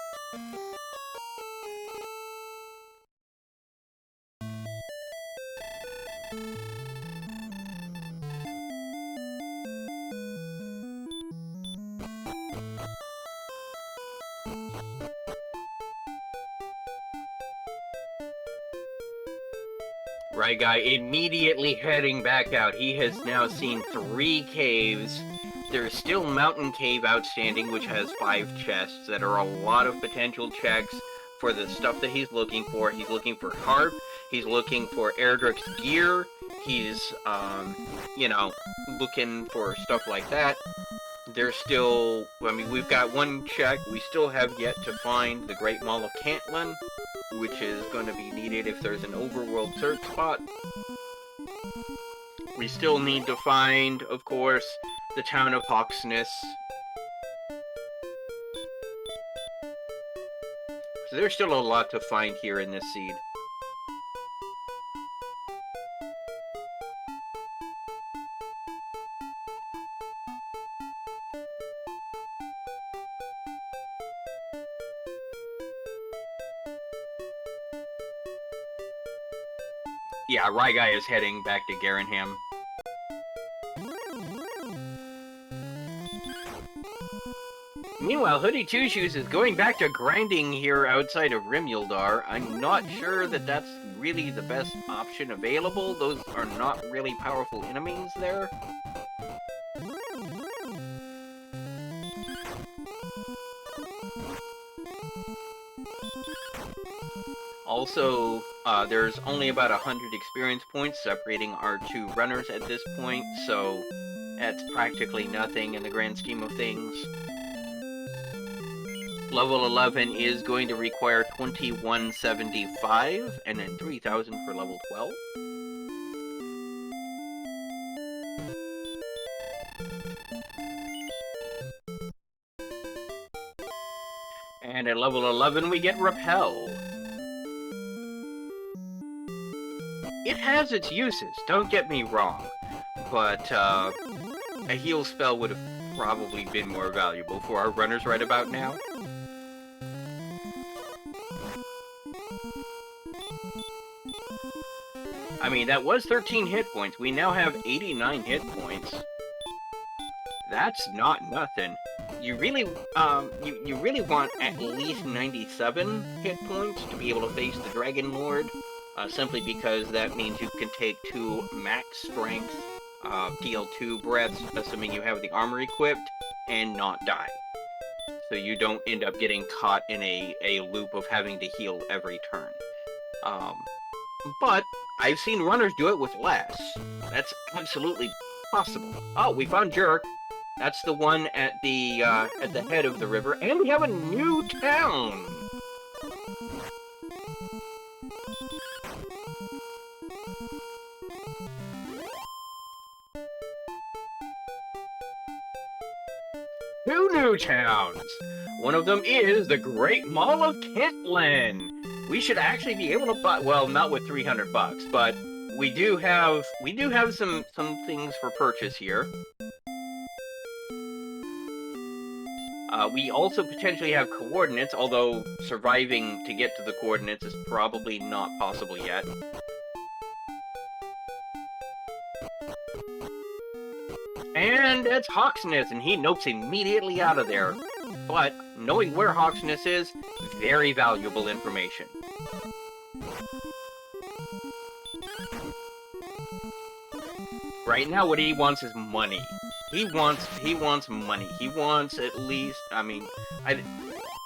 Ryguy immediately heading back out. He has now seen 3 caves. There's still Mountain Cave outstanding, which has 5 chests that are a lot of potential checks for the stuff that he's looking for. He's looking for Harp. He's looking for Erdrick's gear. He's, you know, looking for stuff like that. There's still, I mean, we've got 1 check. We still have yet to find the Great Mall of Cantlin, which is going to be needed if there's an overworld search spot. We still need to find, of course, the town of Hawksness. So there's still a lot to find here in this seed. Yeah, Ryguy is heading back to Garenham. Meanwhile, Hoodie Two Shoes is going back to grinding here outside of Rimuldar. I'm not sure that that's really the best option available. Those are not really powerful enemies there. Also, there's only about 100 experience points separating our two runners at this point, so that's practically nothing in the grand scheme of things. Level 11 is going to require 2175, and then 3000 for level 12. And at level 11 we get Repel. It has its uses, don't get me wrong, but a heal spell would have probably been more valuable for our runners right about now. I mean, that was 13 hit points. We now have 89 hit points. That's not nothing. You really, you really want at least 97 hit points to be able to face the Dragon Lord. Simply because that means you can take 2 max strength, deal 2 breaths, assuming you have the armor equipped, and not die. So you don't end up getting caught in a loop of having to heal every turn. But I've seen runners do it with less. That's absolutely possible. Oh, we found Jerk. That's the one at the head of the river, and we have a new town! Two new towns! One of them is the Great Mall of Kentland! We should actually be able to buy, well, not with 300 bucks, but we do have some things for purchase here. We also potentially have coordinates, although surviving to get to the coordinates is probably not possible yet. And it's Hawksness, and he nopes immediately out of there. But knowing where Hawksness is, very valuable information. Right now, what he wants is money. He wants money. He wants at least, I mean,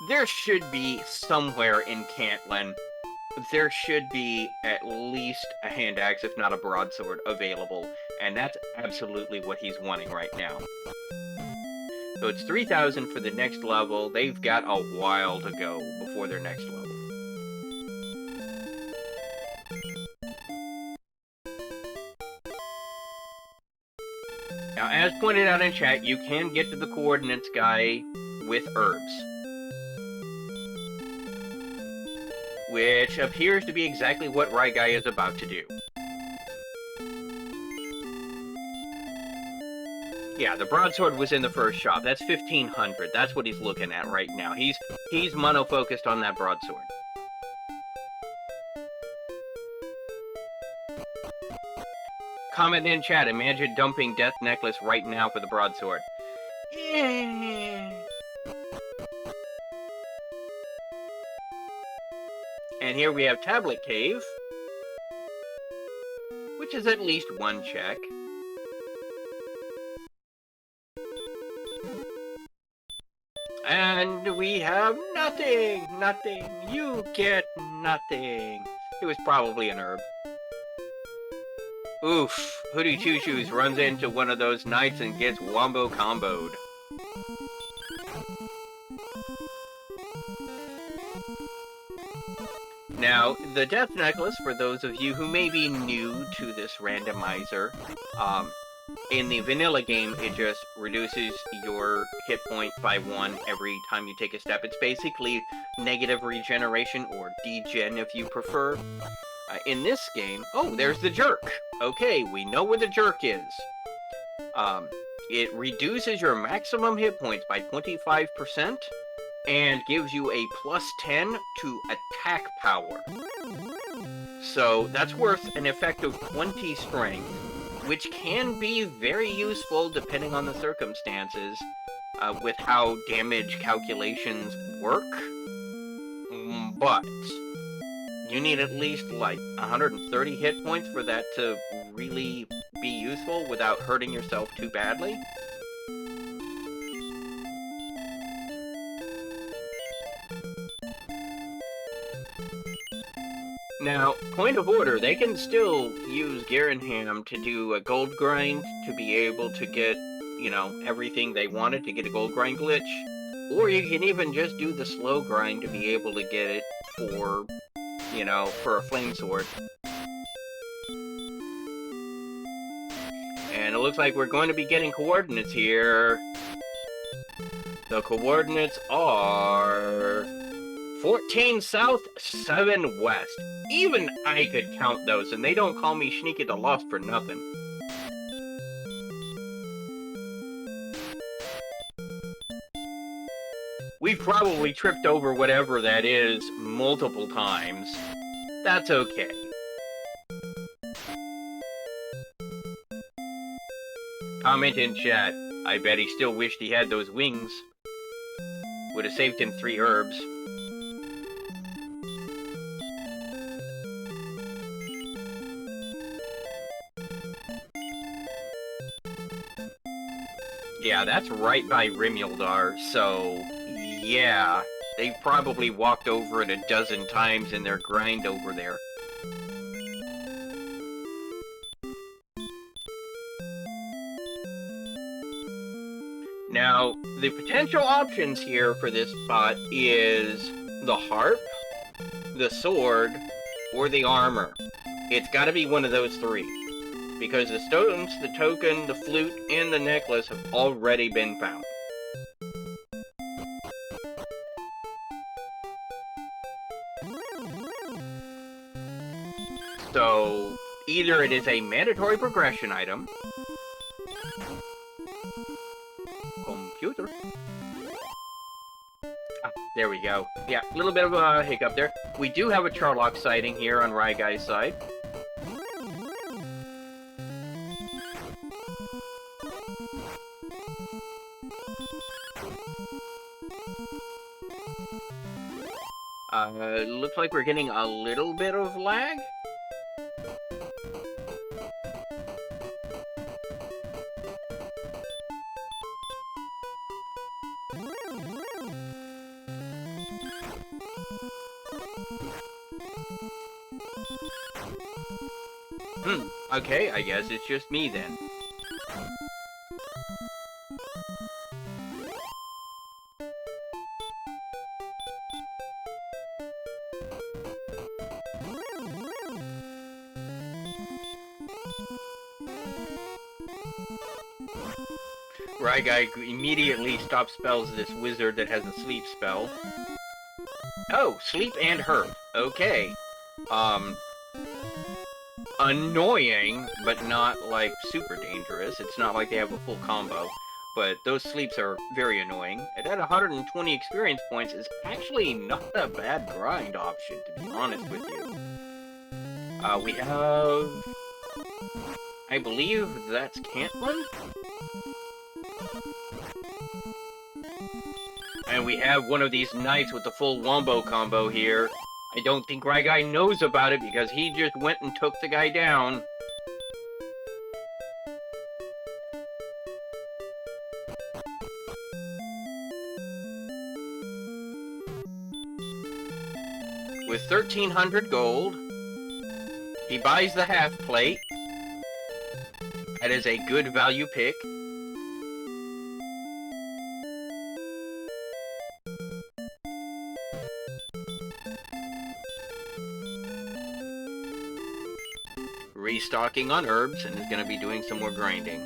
there should be somewhere in Cantlin, there should be at least a hand axe, if not a broadsword, available. And that's absolutely what he's wanting right now. So it's 3,000 for the next level. They've got a while to go before their next level. Now, as pointed out in chat, you can get to the coordinates guy with herbs. Which appears to be exactly what Ryguy is about to do. Yeah, the broadsword was in the first shop. That's 1,500. That's what he's looking at right now. He's mono-focused on that broadsword. Comment in chat, imagine dumping Death Necklace right now for the broadsword. And here we have Tablet Cave, which is at least one check. And we have nothing! Nothing! You get nothing! It was probably an herb. Oof, Hoodie Two Shoes runs into one of those knights and gets wombo comboed. Now, the Death Necklace, for those of you who may be new to this randomizer, in the vanilla game, it just reduces your hit point by 1 every time you take a step. It's basically negative regeneration, or degen if you prefer. In this game, oh, there's the Jerk. Okay, we know where the Jerk is. It reduces your maximum hit points by 25% and gives you a +10 to attack power. So that's worth an effective 20 strength, which can be very useful depending on the circumstances with how damage calculations work. But You need at least like 130 hit points for that to really be useful without hurting yourself too badly. Now, point of order, they can still use Garenham to do a gold grind to be able to get, you know, everything they wanted to get a gold grind glitch. Or you can even just do the slow grind to be able to get it for, you know, for a flame sword. And it looks like we're going to be getting coordinates here. The coordinates are 14 south, 7 west. Even I could count those, and they don't call me Sneaky the Lost for nothing. We've probably tripped over whatever that is multiple times. That's okay. Comment in chat. I bet he still wished he had those wings. Would have saved him 3 herbs. Yeah, that's right by Rimildar, so yeah, they probably walked over it a dozen times in their grind over there. Now, the potential options here for this spot is the harp, the sword, or the armor. It's got to be one of those 3. Because the stones, the token, the flute, and the necklace have already been found. So, either it is a mandatory progression item. Computer. Ah, there we go. Yeah, a little bit of a hiccup there. We do have a Charlock sighting here on Raigai's side. Looks like we're getting a little bit of lag. Okay, I guess it's just me then. Raigai immediately stops spells this wizard that has a sleep spell. Oh, sleep and herb. Okay. Annoying, but not, like, super dangerous. It's not like they have a full combo. But those sleeps are very annoying. And at 120 experience points is actually not a bad grind option, to be honest with you. We have... I believe that's Cantlin? And we have one of these knights with the full wombo combo here. I don't think Raigai knows about it because he just went and took the guy down. With 1,300 gold, he buys the half plate. That is a good value pick. Restocking on herbs and is going to be doing some more grinding.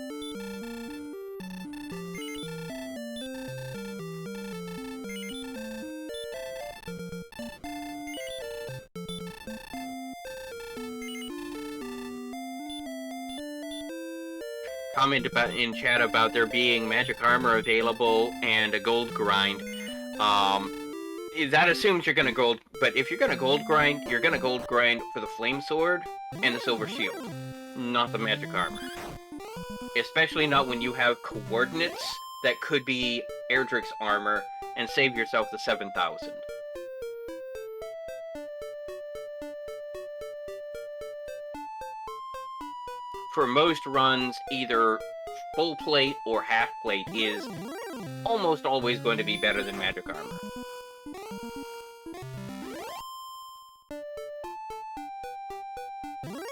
Comment about in chat about there being magic armor available and a gold grind. That assumes you're gonna gold, but if you're gonna gold grind, you're gonna gold grind for the flame sword and the silver shield, not the magic armor. Especially not when you have coordinates that could be Erdrick's armor and save yourself the 7,000. for most runs, either full plate or half plate is almost always going to be better than magic armor.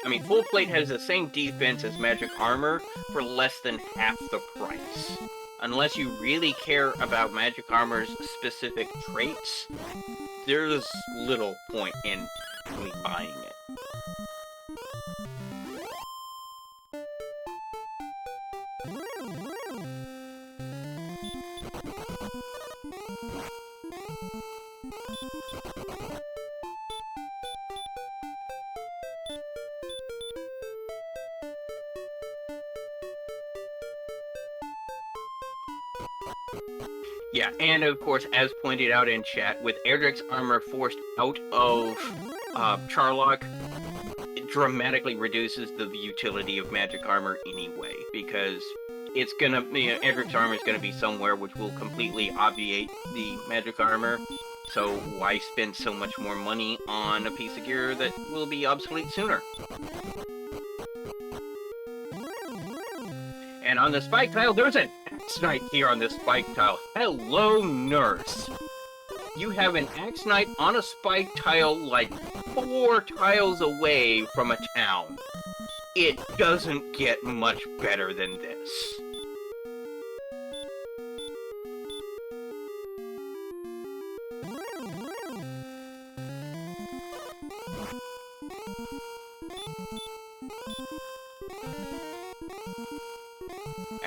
I mean, full plate has the same defense as magic armor for less than half the price. Unless you really care about magic armor's specific traits, there's little point in me buying it. Yeah, and of course, as pointed out in chat, with Erdrick's armor forced out of Charlock, it dramatically reduces the utility of magic armor anyway, because it's gonna, Erdrick's armor is gonna be somewhere which will completely obviate the magic armor, so why spend so much more money on a piece of gear that will be obsolete sooner? And on the spike tile, there's an Axe Knight here on this spike tile. Hello, nurse. You have an Axe Knight on a spike tile like 4 tiles away from a town. It doesn't get much better than this.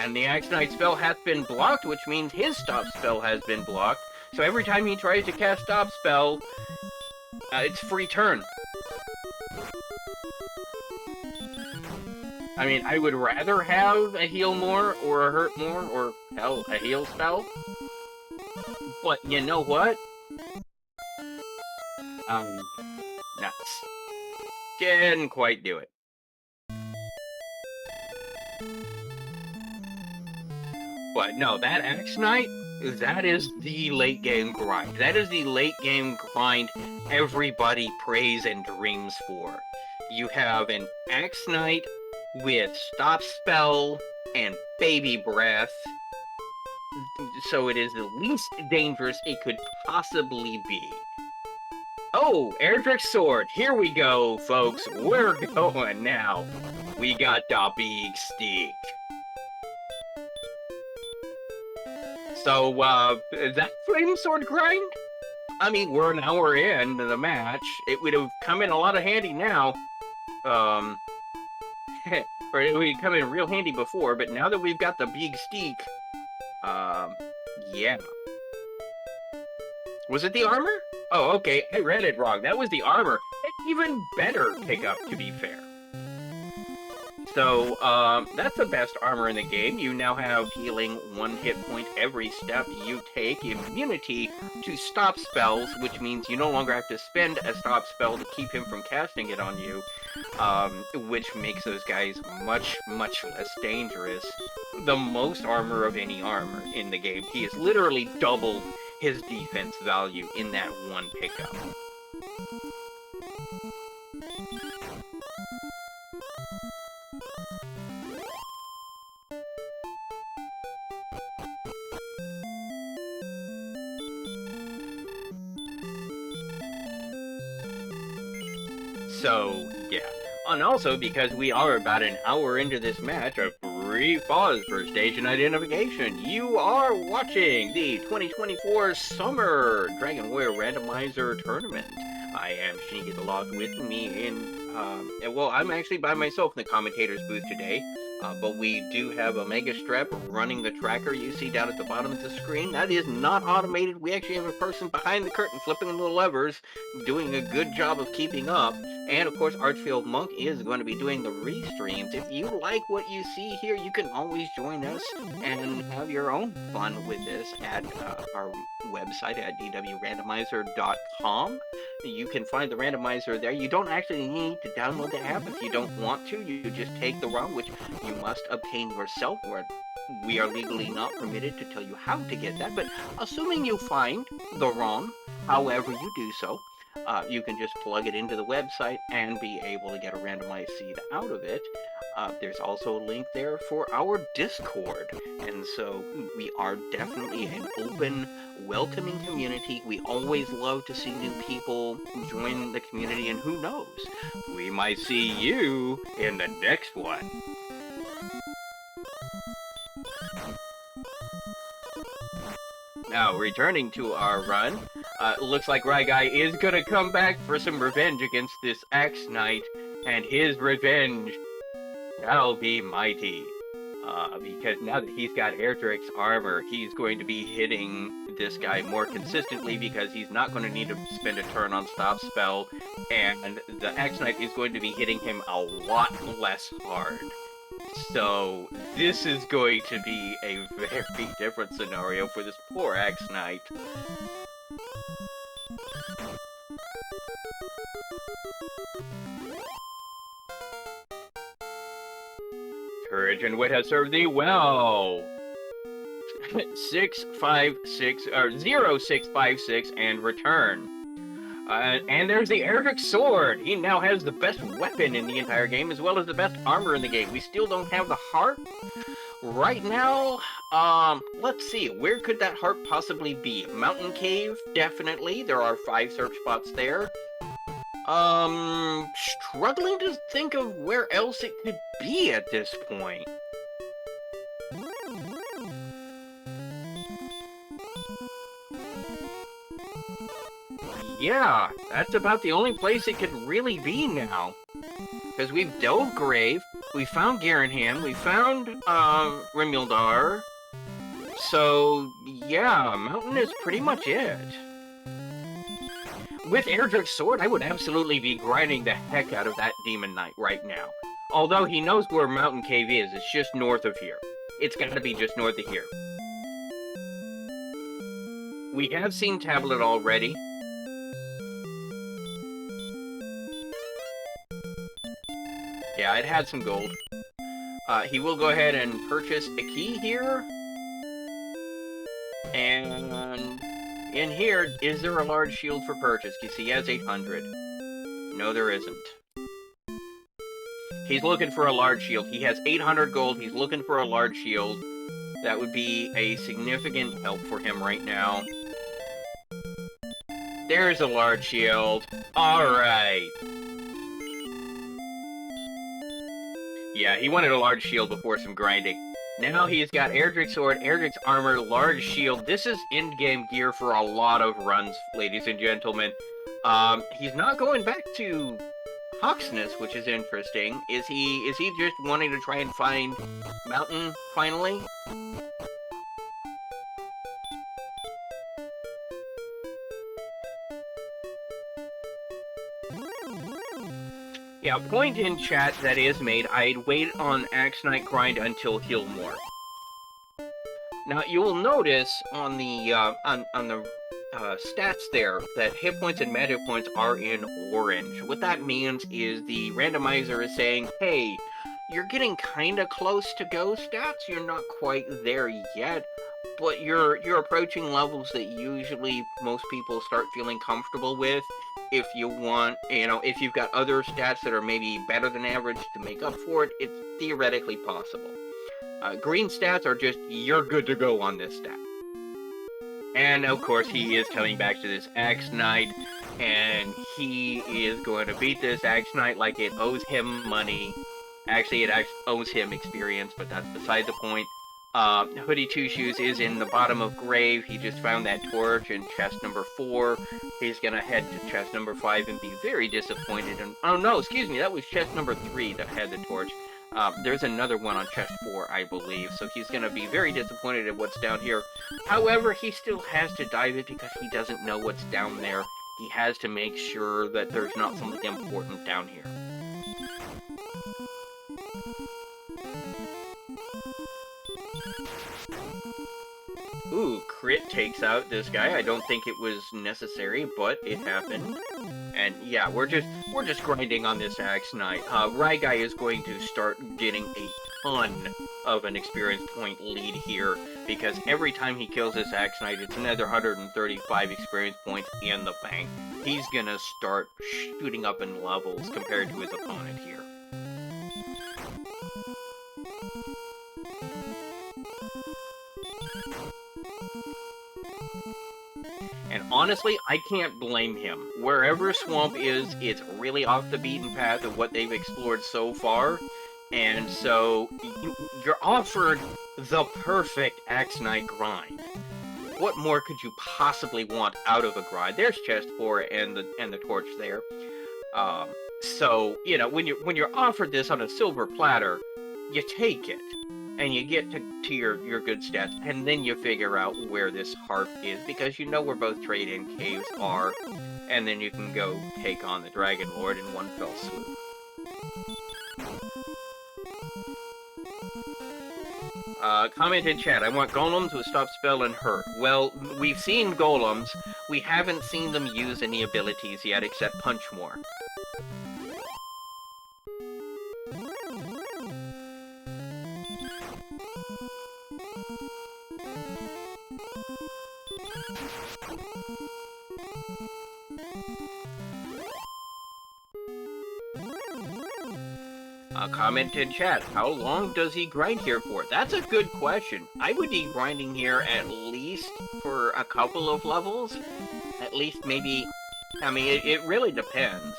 And the Axe Knight spell hath been blocked, which means his stop spell has been blocked. So every time he tries to cast stop spell, it's free turn. I mean, I would rather have a heal more, or a hurt more, or hell, a heal spell. But you know what? Nuts. Didn't quite do it. But no, that Axe Knight, that is the late game grind. That is the late game grind everybody prays and dreams for. You have an Axe Knight with stop spell and baby breath, so it is the least dangerous it could possibly be. Oh, Erdrick's sword. Here we go, folks. We're going now. We got the big stick. So, is that flame sword grind? I mean, we're an hour into the match. It would have come in a lot of handy now. Or it would come in real handy before, but now that we've got the big stick, yeah. Was it the armor? Oh, okay, I read it wrong. That was the armor. An even better pickup, to be fair. So, that's the best armor in the game. You now have healing 1 hit point every step you take, immunity to stop spells, which means you no longer have to spend a stop spell to keep him from casting it on you, which makes those guys much, much less dangerous. The most armor of any armor in the game. He has literally doubled his defense value in that one pickup. So, yeah. And also, because we are about an hour into this match, a brief pause for station identification. You are watching the 2024 Summer Dragon Warrior Randomizer Tournament. I am Shinigi the Lost. With me in, well, I'm actually by myself in the commentator's booth today. But we do have Omega Strep running the tracker you see down at the bottom of the screen. That is not automated. We actually have a person behind the curtain flipping the levers, doing a good job of keeping up. And of course, Archfield Monk is going to be doing the restreams. If you like what you see here, you can always join us and have your own fun with this at our website at dwrandomizer.com. You can find the randomizer there. You don't actually need to download the app if you don't want to. You just take the ROM, which you must obtain yourself, or we are legally not permitted to tell you how to get that. But assuming you find the ROM, however you do so, you can just plug it into the website and be able to get a randomized seed out of it. there's also a link there for our Discord. And so we are definitely an open, welcoming community. We always love to see new people join the community, and who knows, we might see you in the next one. Now, returning to our run, looks like Ryguy is gonna come back for some revenge against this Axe Knight, and his revenge shall be mighty. Because now that he's got Erdrick's armor, he's going to be hitting this guy more consistently because he's not going to need to spend a turn on Stop Spell, and the Axe Knight is going to be hitting him a lot less hard. So, this is going to be a very different scenario for this poor Axe Knight. Courage and wit has served thee well. 656 or 0656 and return. And there's the Erdrick sword. He now has the best weapon in the entire game, as well as the best armor in the game. We still don't have the harp right now. Let's see, where could that harp possibly be? Mountain Cave, definitely. There are 5 search spots there. Struggling to think of where else it could be at this point. Yeah, that's about the only place it could really be now. Because we've delved Grave, we found Garenham, we found, Rimildar. So, yeah, Mountain is pretty much it. With Erdrick's sword, I would absolutely be grinding the heck out of that Demon Knight right now. Although he knows where Mountain Cave is, it's just north of here. It's gotta be just north of here. We have seen Tablet already. Yeah, it had some gold. He will go ahead and purchase a key here. And in here, is there a large shield for purchase? Because he has 800. No, there isn't. He's looking for a large shield. He has 800 gold. He's looking for a large shield. That would be a significant help for him right now. There's a large shield. Alright. Yeah, he wanted a large shield before some grinding. Now he's got Erdrick's sword, Erdrick's armor, large shield. This is in-game gear for a lot of runs, ladies and gentlemen. He's not going back to Hawksness, which is interesting. Is he just wanting to try and find Mountain, finally? Yeah, point in chat that is made. I'd wait on Axe Knight grind until Heal More. Now you will notice on the stats there that hit points and magic points are in orange. What that means is the randomizer is saying, hey, you're getting kinda close to go stats. You're not quite there yet, but you're approaching levels that usually most people start feeling comfortable with. If you want, if you've got other stats that are maybe better than average to make up for it, it's theoretically possible. Green stats are just, you're good to go on this stat. And of course, he is coming back to this Axe Knight, and he is going to beat this Axe Knight like it owes him money. Actually, it owes him experience, but that's beside the point. Hoodie Two Shoes is in the bottom of Grave. He just found that torch in chest number 4. He's gonna head to chest number 5 and be very disappointed. And oh no, excuse me, that was chest number 3 that had the torch. There's another one on chest 4, I believe. So he's gonna be very disappointed at what's down here. However, he still has to dive it because he doesn't know what's down there. He has to make sure that there's not something important down here. Ooh, crit takes out this guy. I don't think it was necessary, but it happened. And yeah, we're just grinding on this Axe Knight. Ryguy is going to start getting a ton of an experience point lead here, because every time he kills this Axe Knight, it's another 135 experience points in the bank. He's gonna start shooting up in levels compared to his opponent here. And honestly, I can't blame him. Wherever Swamp is, it's really off the beaten path of what they've explored so far. And so, you're offered the perfect Axe Knight grind. What more could you possibly want out of a grind? There's chest 4 and the torch there. So, you know, when you're offered this on a silver platter, you take it. And you get to your good stats, and then you figure out where this heart is, because you know where both trade-in caves are, and then you can go take on the Dragon Lord in one fell swoop. Comment in chat, I want golems with stop spell and hurt. Well, we've seen golems, we haven't seen them use any abilities yet except punch more. Comment in chat, how long does he grind here for? That's a good question. I would be grinding here at least for a couple of levels. At least maybe, I mean, it really depends.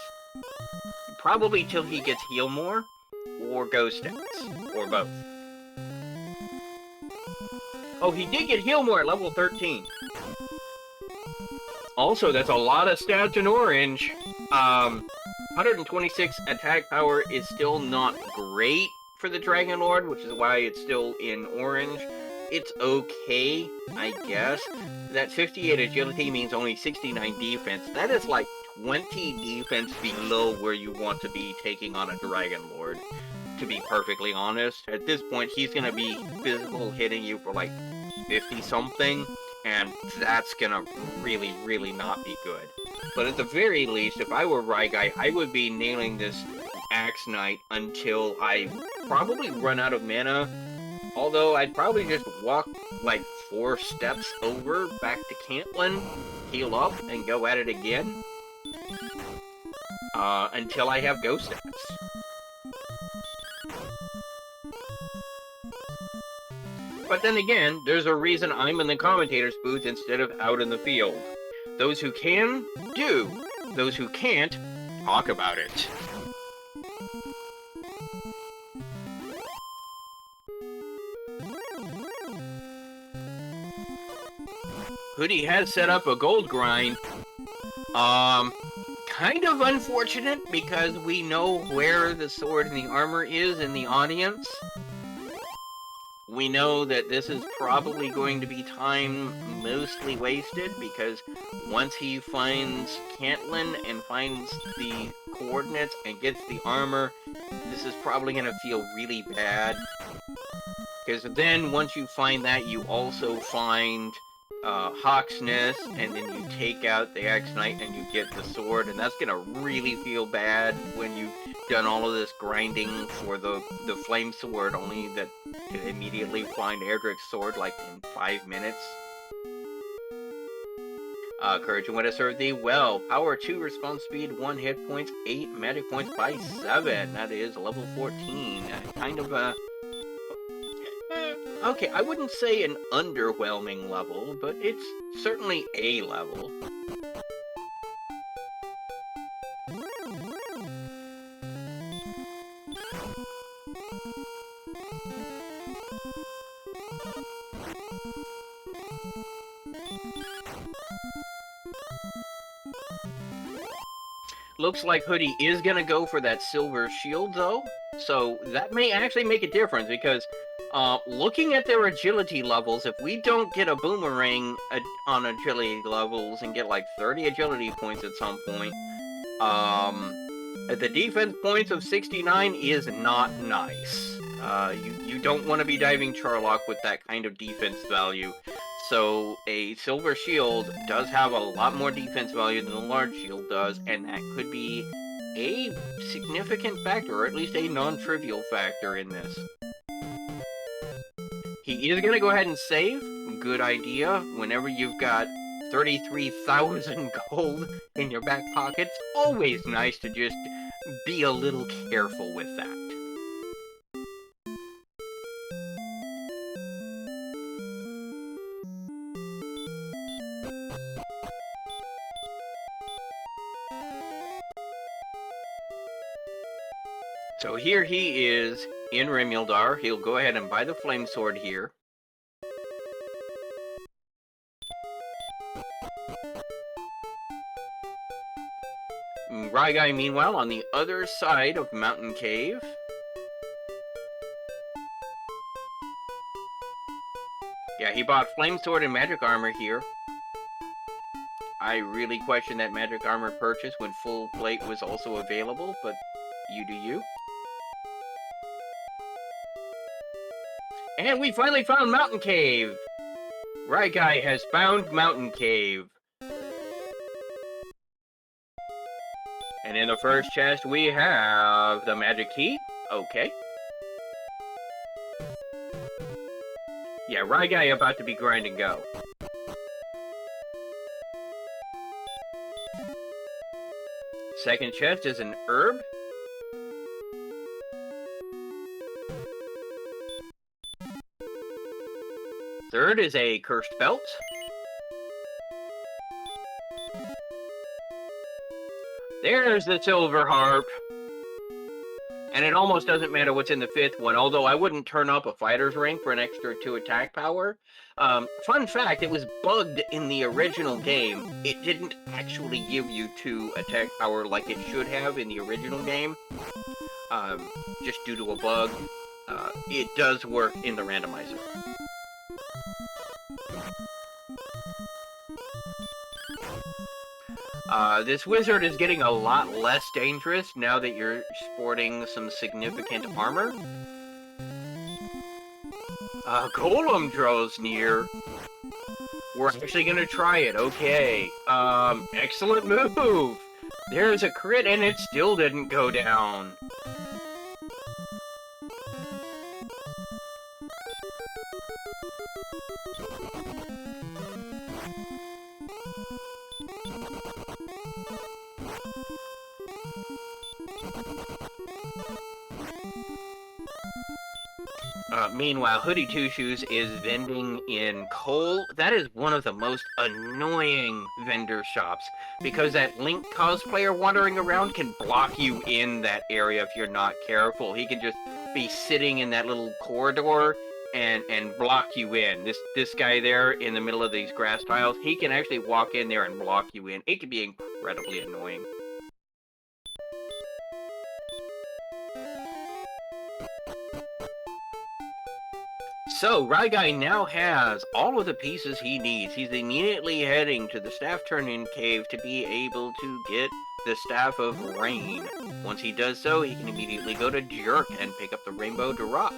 Probably till he gets heal more, or ghost stats, or both. Oh, he did get heal more at level 13. Also, that's a lot of stats in orange. 126 attack power is still not great for the Dragon Lord, which is why it's still in orange. It's okay, I guess. That 58 agility means only 69 defense. That is like 20 defense below where you want to be taking on a Dragon Lord, to be perfectly honest. At this point, he's gonna be physical hitting you for like 50-something, and that's gonna really, really not be good. But at the very least, if I were Ryguy, I would be nailing this Axe Knight until I probably run out of mana. Although, I'd probably just walk like 4 steps over back to Cantlin, heal up, and go at it again. Until I have ghost stats. But then again, there's a reason I'm in the commentator's booth instead of out in the field. Those who can, do. Those who can't, talk about it. Hoodie has set up a gold grind. Kind of unfortunate, because we know where the sword and the armor is in the audience. We know that this is probably going to be time mostly wasted, because once he finds Cantlin and finds the coordinates and gets the armor, this is probably going to feel really bad. Because then, once you find that, you also find Hawk's Nest, and then you take out the Axe Knight and you get the sword, and that's gonna really feel bad when you've done all of this grinding for the flame sword, only that to immediately find Erdrick's sword like in 5 minutes. Courage and Wit serve thee well. Power 2, response speed 1, hit points 8, magic points by 7. That is level 14. Kind of a... okay, I wouldn't say an underwhelming level, but it's certainly a level. Looks like Hoodie is gonna go for that silver shield, though, so that may actually make a difference, because looking at their agility levels, if we don't get a boomerang on agility levels and get like 30 agility points at some point, the defense points of 69 is not nice. You don't want to be diving Charlock with that kind of defense value. So a silver shield does have a lot more defense value than a large shield does, and that could be a significant factor, or at least a non-trivial factor in this. He is going to go ahead and save. Good idea. Whenever you've got 33,000 gold in your back pocket, it's always nice to just be a little careful with that. So here he is in Remildar. He'll go ahead and buy the flame sword here. Ryguy, meanwhile, on the other side of Mountain Cave. Yeah, he bought flame sword and magic armor here. I really question that magic armor purchase when full plate was also available, but you do you. And we finally found Mountain Cave! Ryguy has found Mountain Cave. And in the first chest, we have the magic key. Okay. Yeah, Ryguy about to be grind and go. Second chest is an herb. Third is a cursed belt. There's the silver harp. And it almost doesn't matter what's in the fifth one, although I wouldn't turn up a fighter's rank for an extra 2 attack power. Fun fact, it was bugged in the original game. It didn't actually give you 2 attack power like it should have in the original game. Just due to a bug. It does work in the randomizer. This wizard is getting a lot less dangerous now that you're sporting some significant armor. Golem draws near. We're actually gonna try it, okay. Excellent move! There's a crit and it still didn't go down. Meanwhile, Hoodie Two Shoes is vending in coal. That is one of the most annoying vendor shops, because that Link cosplayer wandering around can block you in that area if you're not careful. He can just be sitting in that little corridor and block you in. This guy there in the middle of these grass tiles, he can actually walk in there and block you in. It can be incredibly annoying. So, Ryguy now has all of the pieces he needs. He's immediately heading to the Staff Turn-In Cave to be able to get the Staff of Rain. Once he does so, he can immediately go to Jerk and pick up the Rainbow Drop.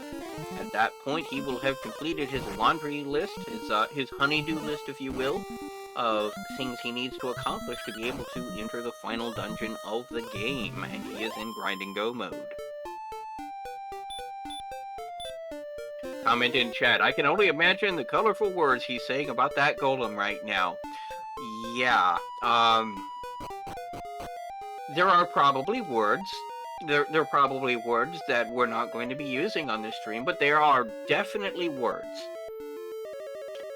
At that point, he will have completed his laundry list, his honeydew list, if you will, of things he needs to accomplish to be able to enter the final dungeon of the game, and he is in grind and go mode. Comment in chat. I can only imagine the colorful words he's saying about that golem right now. Yeah, there are probably words. There are probably words that we're not going to be using on this stream, but there are definitely words.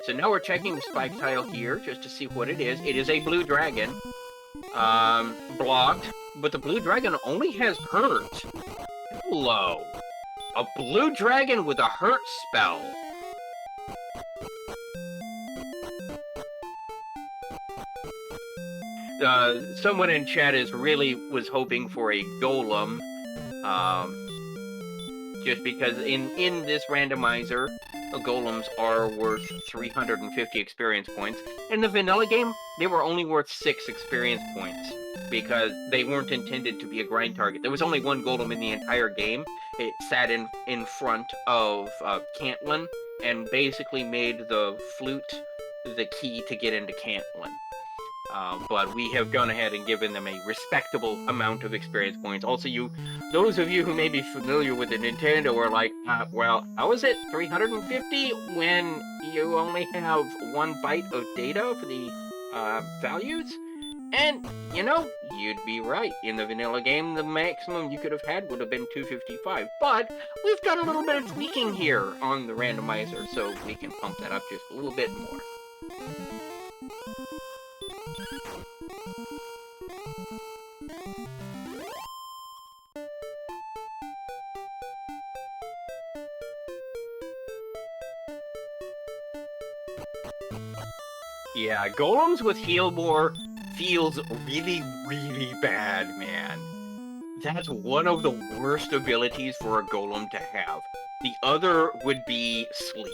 So now we're checking the spike tile here just to see what it is. It is a blue dragon. Blocked, but the blue dragon only has hurt. Hello. A blue dragon with a hurt spell. Someone in chat was hoping for a golem. Just because in this randomizer, the golems are worth 350 experience points. In the vanilla game, they were only worth 6 experience points, because they weren't intended to be a grind target. There was only one golem in the entire game. It sat in front of Cantlin, and basically made the flute the key to get into Cantlin. But we have gone ahead and given them a respectable amount of experience points. Also, those of you who may be familiar with the Nintendo are like, well, how is it 350 when you only have 1 byte of data for the values? And, you know, you'd be right. In the vanilla game, the maximum you could have had would have been 255. But we've done a little bit of tweaking here on the randomizer, so we can pump that up just a little bit more. Yeah, golems with heal more feels really, really bad, man. That's one of the worst abilities for a golem to have. The other would be sleep.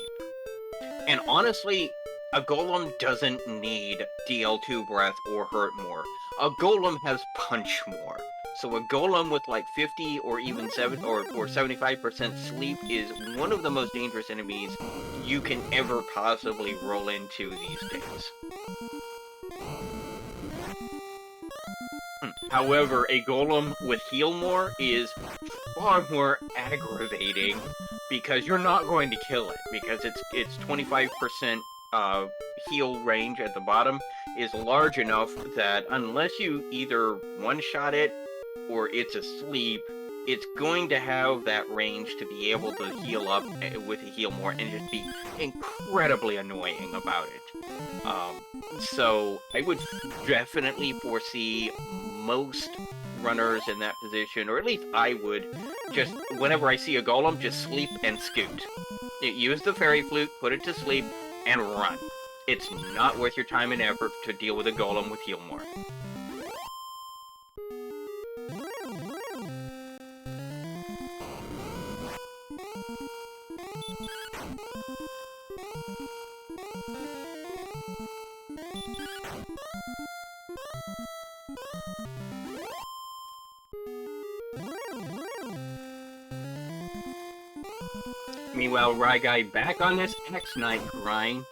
And honestly, a golem doesn't need DL2 breath or hurt more. A golem has punch more. So a golem with like 50 or even 75% sleep is one of the most dangerous enemies you can ever possibly roll into these days. However, a golem with heal more is far more aggravating because you're not going to kill it because it's 25% heal range at the bottom is large enough that unless you either one-shot it or it's asleep, it's going to have that range to be able to heal up with a heal more and just be incredibly annoying about it. So I would definitely foresee most runners in that position, or at least I would, just whenever I see a golem, just sleep and scoot. Use the fairy flute, put it to sleep, and run. It's not worth your time and effort to deal with a golem with heal more. Meanwhile, Ryguy back on this X-Knight grind.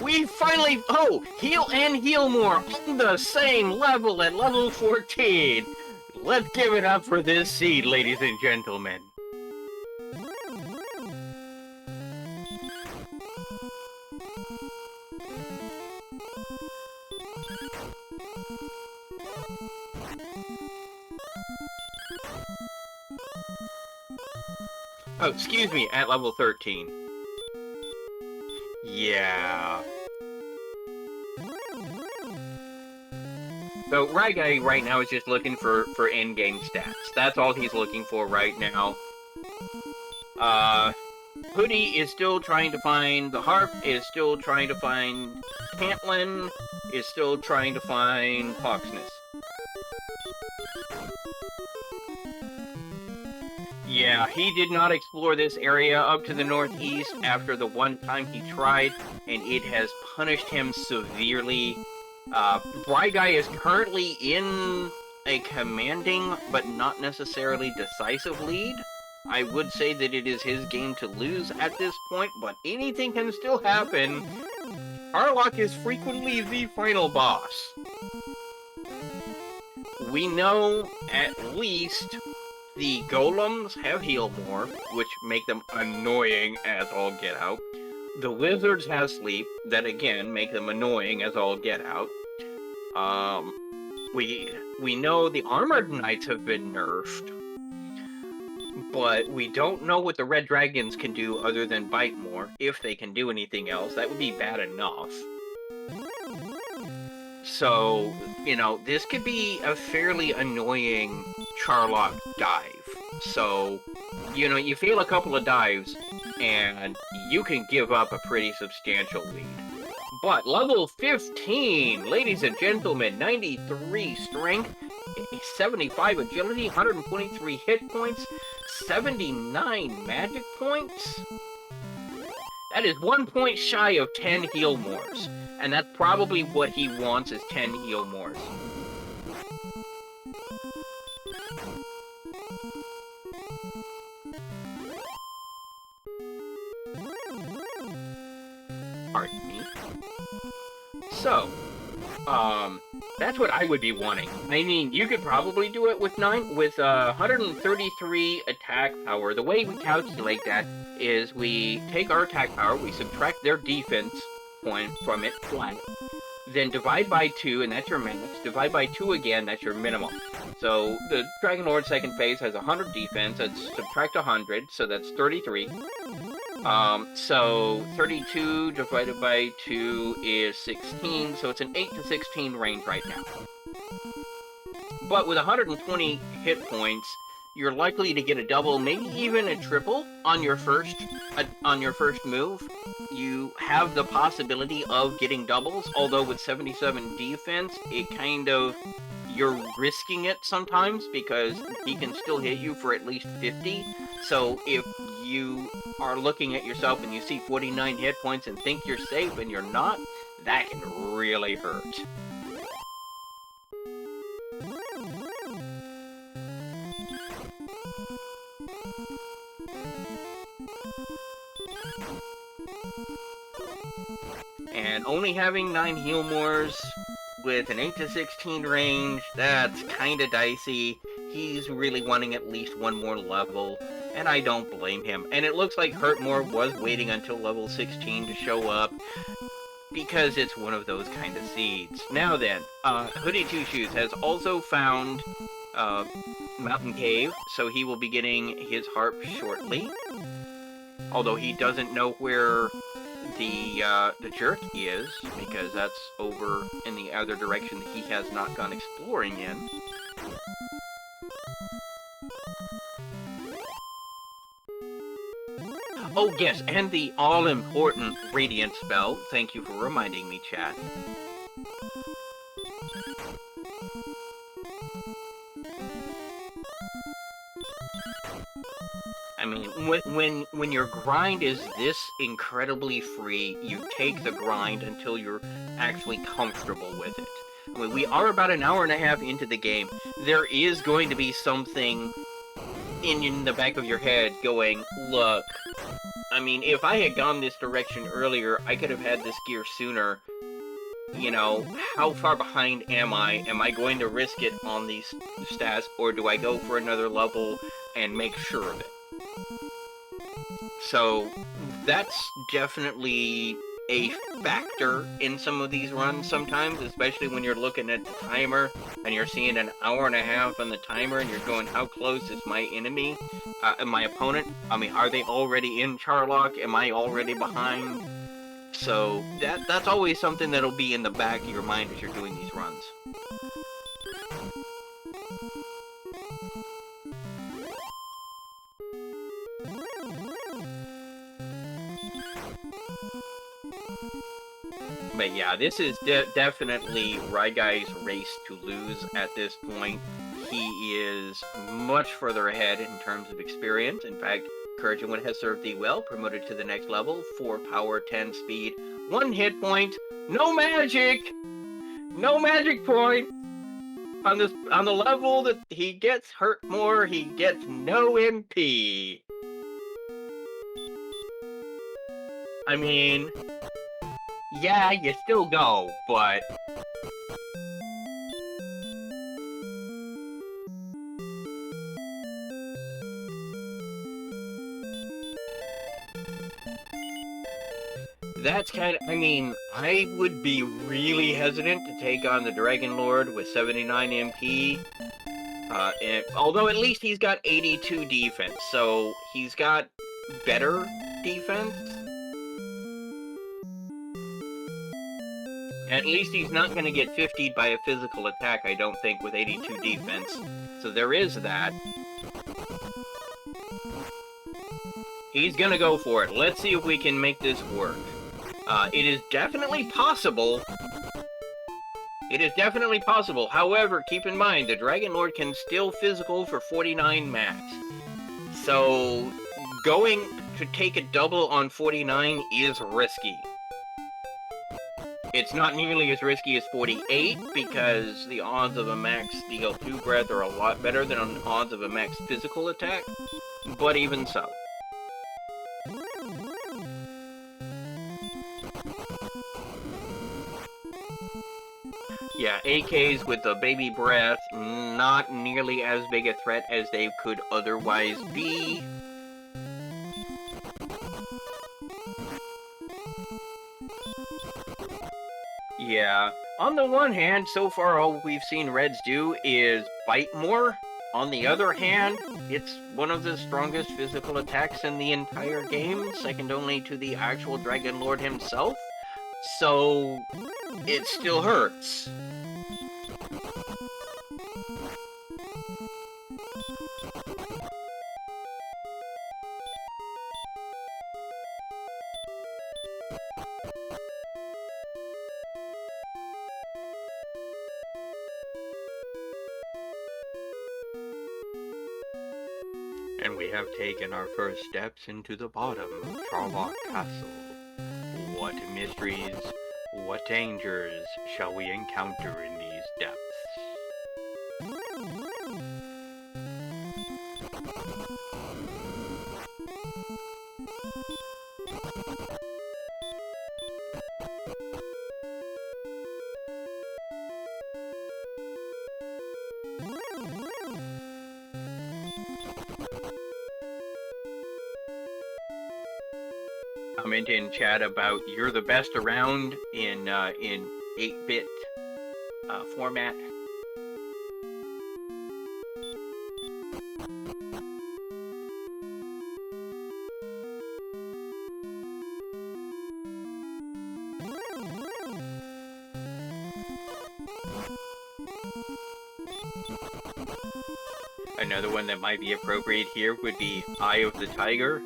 We finally, heal and heal more on the same level at level 14. Let's give it up for this seed, ladies and gentlemen. Oh, excuse me, at level 13. Yeah. So Ryguy right now is just looking for endgame stats. That's all he's looking for right now. Hoodie is still trying to find the harp, is still trying to find Cantlin, is still trying to find Poxness. Yeah, he did not explore this area up to the northeast after the one time he tried, and it has punished him severely. Ryguy is currently in a commanding, but not necessarily decisive lead. I would say that it is his game to lose at this point, but anything can still happen. Harlock is frequently the final boss. We know at least the golems have heal more, which make them annoying as all get out. The lizards have sleep, that again make them annoying as all get out. We know the armored knights have been nerfed, but we don't know what the red dragons can do other than bite more. If they can do anything else, that would be bad enough. So, you know, this could be a fairly annoying Charlock dive. So, you know, you fail a couple of dives, and you can give up a pretty substantial lead. But level 15, ladies and gentlemen, 93 strength, 75 agility, 123 hit points, 79 magic points. That is 1 point shy of 10 heal mores. And that's probably what he wants, is 10 heal mores. Pardon me. So, that's what I would be wanting. I mean, you could probably do it with 133 attack power. The way we calculate that is we take our attack power, we subtract their defense point from it flat, then divide by 2, and that's your max. Divide by 2 again, that's your minimum. So the Dragon Lord second phase has 100 defense. That's subtract 100, so that's 33. So 32 divided by 2 is 16, so it's an 8 to 16 range right now. But with 120 hit points, you're likely to get a double, maybe even a triple on your first move. You have the possibility of getting doubles, although with 77 defense, you're risking it sometimes because he can still hit you for at least 50. So if you are looking at yourself and you see 49 hit points and think you're safe and you're not, that can really hurt. And only having 9 heal mores with an 8 to 16 range, that's kinda dicey. He's really wanting at least one more level, and I don't blame him. And it looks like Hurtmore was waiting until level 16 to show up, because it's one of those kind of seeds. Now then, Hoodie Two Shoes has also found Mountain Cave, so he will be getting his harp shortly. Although he doesn't know where the jerk is, because that's over in the other direction that he has not gone exploring in. Oh yes, and the all-important Radiant spell. Thank you for reminding me, chat. I mean, when your grind is this incredibly free, you take the grind until you're actually comfortable with it. I mean, we are about an hour and a half into the game. There is going to be something in the back of your head going, look, I mean, if I had gone this direction earlier, I could have had this gear sooner. You know, how far behind am I? Am I going to risk it on these stats, or do I go for another level and make sure of it? So, that's definitely a factor in some of these runs sometimes, especially when you're looking at the timer and you're seeing an hour and a half on the timer and you're going, how close is my enemy, my opponent? I mean, are they already in Charlock? Am I already behind? So, that's always something that'll be in the back of your mind as you're doing these runs. But yeah, this is definitely Raigai's race to lose at this point. He is much further ahead in terms of experience. In fact, Courage and Wit has served thee well, promoted to the next level, 4 power, 10 speed, 1 hit point, no magic! No magic point! On the level that he gets hurt more, he gets no MP. I mean, yeah, you still go, but that's kind of, I mean, I would be really hesitant to take on the Dragon Lord with 79 MP. Although at least he's got 82 defense, so he's got better defense. At least he's not going to get 50'd by a physical attack, I don't think, with 82 defense. So there is that. He's going to go for it. Let's see if we can make this work. It is definitely possible. It is definitely possible. However, keep in mind, the Dragon Lord can still physical for 49 max. So, going to take a double on 49 is risky. It's not nearly as risky as 48, because the odds of a max deal 2 breath are a lot better than the odds of a max physical attack, but even so. Yeah, AKs with the baby breath, not nearly as big a threat as they could otherwise be. Yeah, On the one hand, so far all we've seen Reds do is bite more. On the other hand, it's one of the strongest physical attacks in the entire game, second only to the actual Dragon Lord himself. So, it still hurts. And we have taken our first steps into the bottom of Charlock Castle. What mysteries, what dangers shall we encounter in these depths? Comment in chat about you're the best around in 8-bit format. Another one that might be appropriate here would be Eye of the Tiger.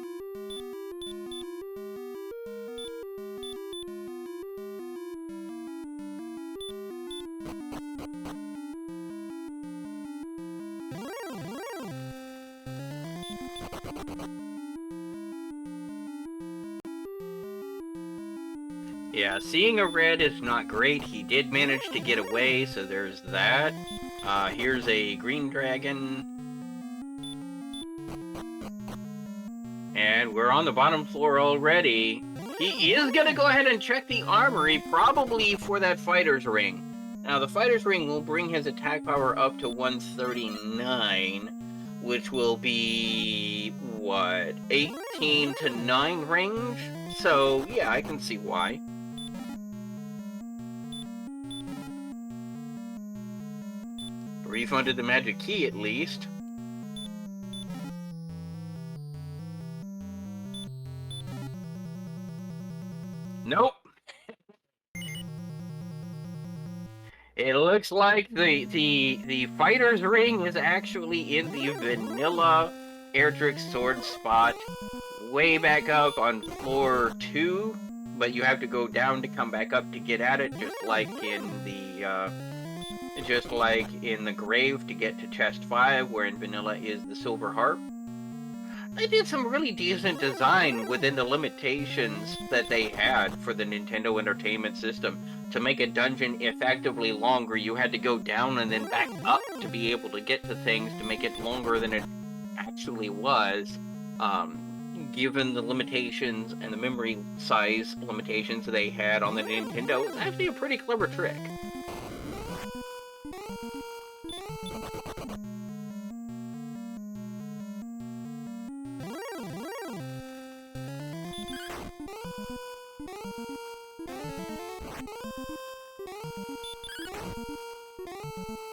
Yeah, seeing a red is not great. He did manage to get away, so there's that. Here's a green dragon. And we're on the bottom floor already. He is going to go ahead and check the armory, probably for that fighter's ring. Now, the fighter's ring will bring his attack power up to 139, which will be, what, 18 to 9 range? So, yeah, I can see why. Refunded the magic key, at least. Nope. It looks like the fighter's ring is actually in the vanilla Erdrick sword spot, way back up on floor 2, but you have to go down to come back up to get at it, just like in the grave to get to chest 5, where in vanilla is the silver harp. They did some really decent design within the limitations that they had for the Nintendo Entertainment System. To make a dungeon effectively longer, you had to go down and then back up to be able to get to things to make it longer than it actually was, given the limitations and the memory size limitations they had on the Nintendo. It's actually a pretty clever trick.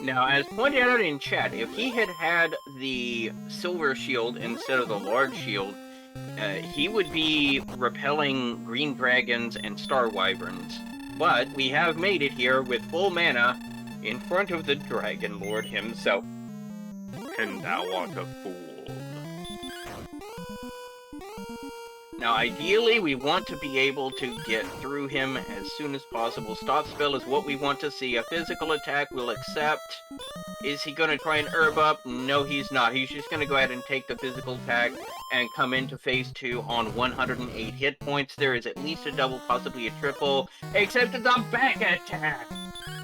Now, as pointed out in chat, if he had had the silver shield instead of the large shield, he would be repelling green dragons and star wyverns. But we have made it here with full mana in front of the Dragon Lord himself. And thou art a fool. Now, ideally, we want to be able to get through him as soon as possible. Stop spell is what we want to see. A physical attack we'll accept. Is he going to try and herb up? No, he's not. He's just going to go ahead and take the physical attack and come into phase 2 on 108 hit points. There is at least a double, possibly a triple, except it's a back attack.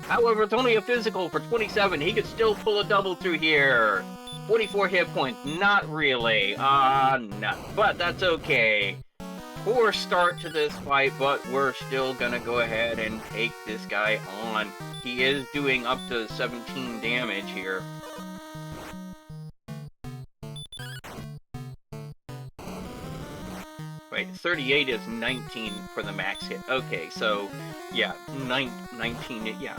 However, it's only a physical for 27. He could still pull a double through here. 44 hit points. Not really. No. But that's okay. Poor start to this fight, but we're still gonna go ahead and take this guy on. He is doing up to 17 damage here. But Wait, 38 is 19 for the max hit. Okay, so, yeah, 19, yeah.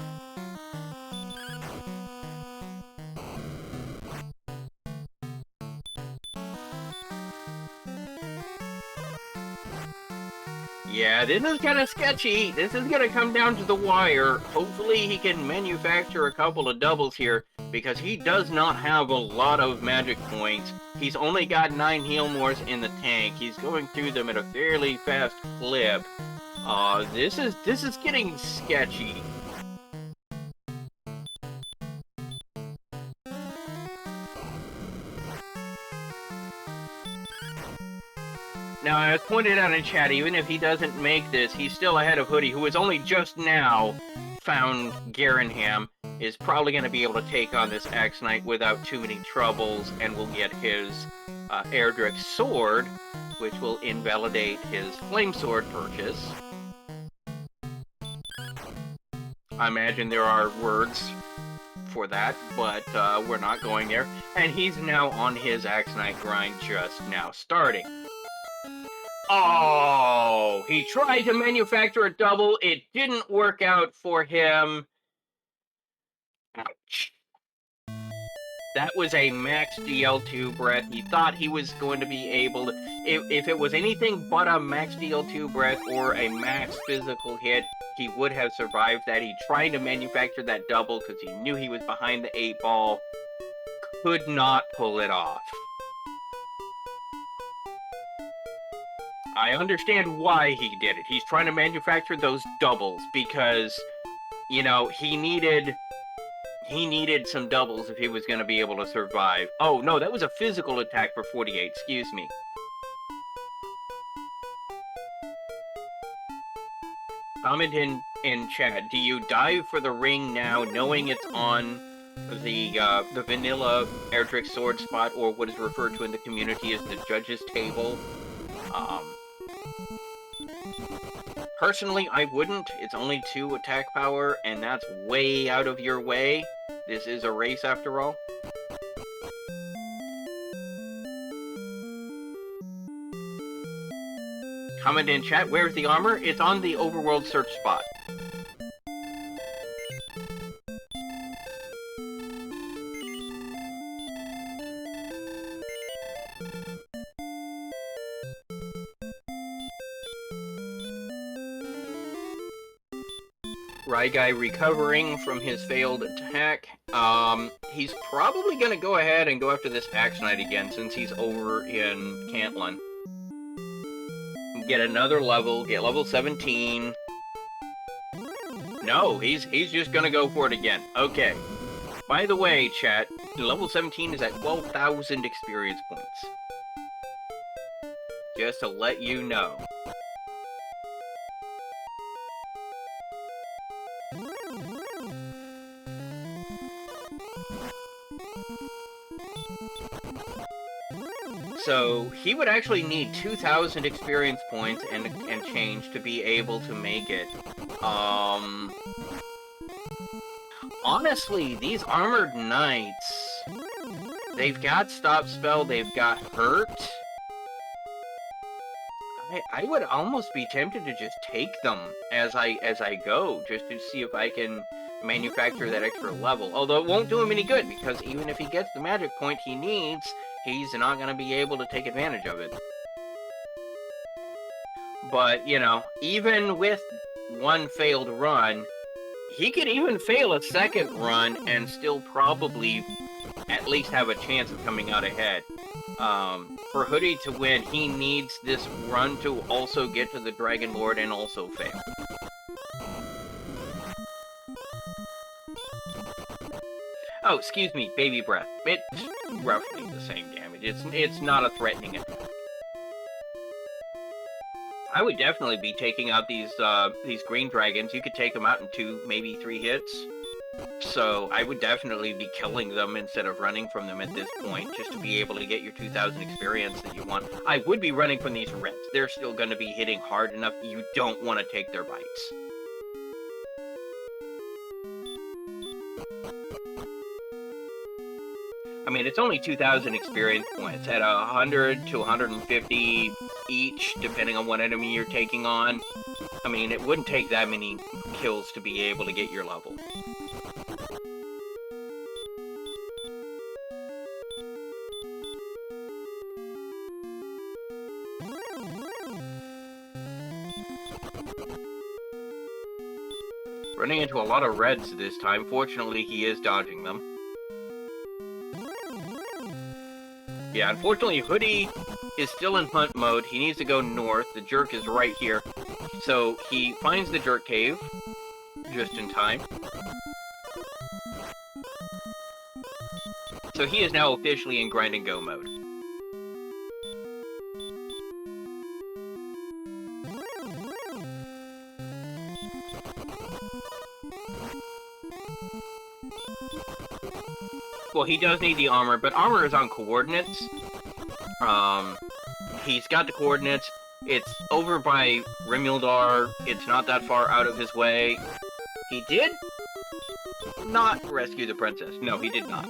Yeah, this is kind of sketchy. This is going to come down to the wire. Hopefully he can manufacture a couple of doubles here, because he does not have a lot of magic points. He's only got 9 heal mores in the tank. He's going through them at a fairly fast clip. This is getting sketchy. Now, as pointed out in chat, even if he doesn't make this, he's still ahead of Hoodie, who has only just now found Garanham, is probably going to be able to take on this Axe Knight without too many troubles, and will get his Erdrick Sword, which will invalidate his Flame Sword purchase. I imagine there are words for that, but we're not going there. And he's now on his Axe Knight grind, just now starting. Oh, he tried to manufacture a double. It didn't work out for him. Ouch. That was a max DL2 breath. He thought he was going to be able to... If it was anything but a max DL2 breath or a max physical hit, he would have survived that. He tried to manufacture that double because he knew he was behind the 8 ball. Could not pull it off. I understand why he did it. He's trying to manufacture those doubles because, you know, he needed some doubles if he was going to be able to survive. Oh, no, that was a physical attack for 48. Excuse me. Comment in chat. Do you dive for the ring now, knowing it's on the vanilla Erdrick Sword spot, or what is referred to in the community as the judge's table? Personally, I wouldn't. It's only 2 attack power, and that's way out of your way. This is a race, after all. Comment in chat, where's the armor? It's on the overworld search spot. Guy recovering from his failed attack. He's probably going to go ahead and go after this Axe Knight again, since he's over in Cantlin. Get another level, get level 17. No, he's just going to go for it again. Okay. By the way, chat, level 17 is at 12,000 experience points. Just to let you know. So he would actually need 2,000 experience points and change to be able to make it. Honestly, these armored knights, they've got stop spell, they've got hurt. I would almost be tempted to just take them as I go, just to see if I can manufacture that extra level. Although it won't do him any good, because even if he gets the magic point he needs, he's not going to be able to take advantage of it. But, you know, even with one failed run, he could even fail a second run and still probably at least have a chance of coming out ahead. For Hoodie to win, he needs this run to also get to the Dragon Lord and also fail. Oh, excuse me, Baby Breath. It's roughly the same damage. It's not a threatening attack. I would definitely be taking out these green dragons. You could take them out in 2, maybe 3 hits. So I would definitely be killing them instead of running from them at this point, just to be able to get your 2,000 experience that you want. I would be running from these reds. They're still going to be hitting hard enough. You don't want to take their bites. I mean, it's only 2,000 experience points at 100 to 150 each, depending on what enemy you're taking on. I mean, it wouldn't take that many kills to be able to get your level. Running into a lot of reds this time. Fortunately, he is dodging them. Yeah, unfortunately, Hoodie is still in hunt mode. He needs to go north. The jerk is right here. So he finds the jerk cave just in time. So he is now officially in grind and go mode. Well, he does need the armor, but armor is on coordinates. He's got the coordinates. It's over by Rimildar. It's not that far out of his way. He did not rescue the princess. No, he did not.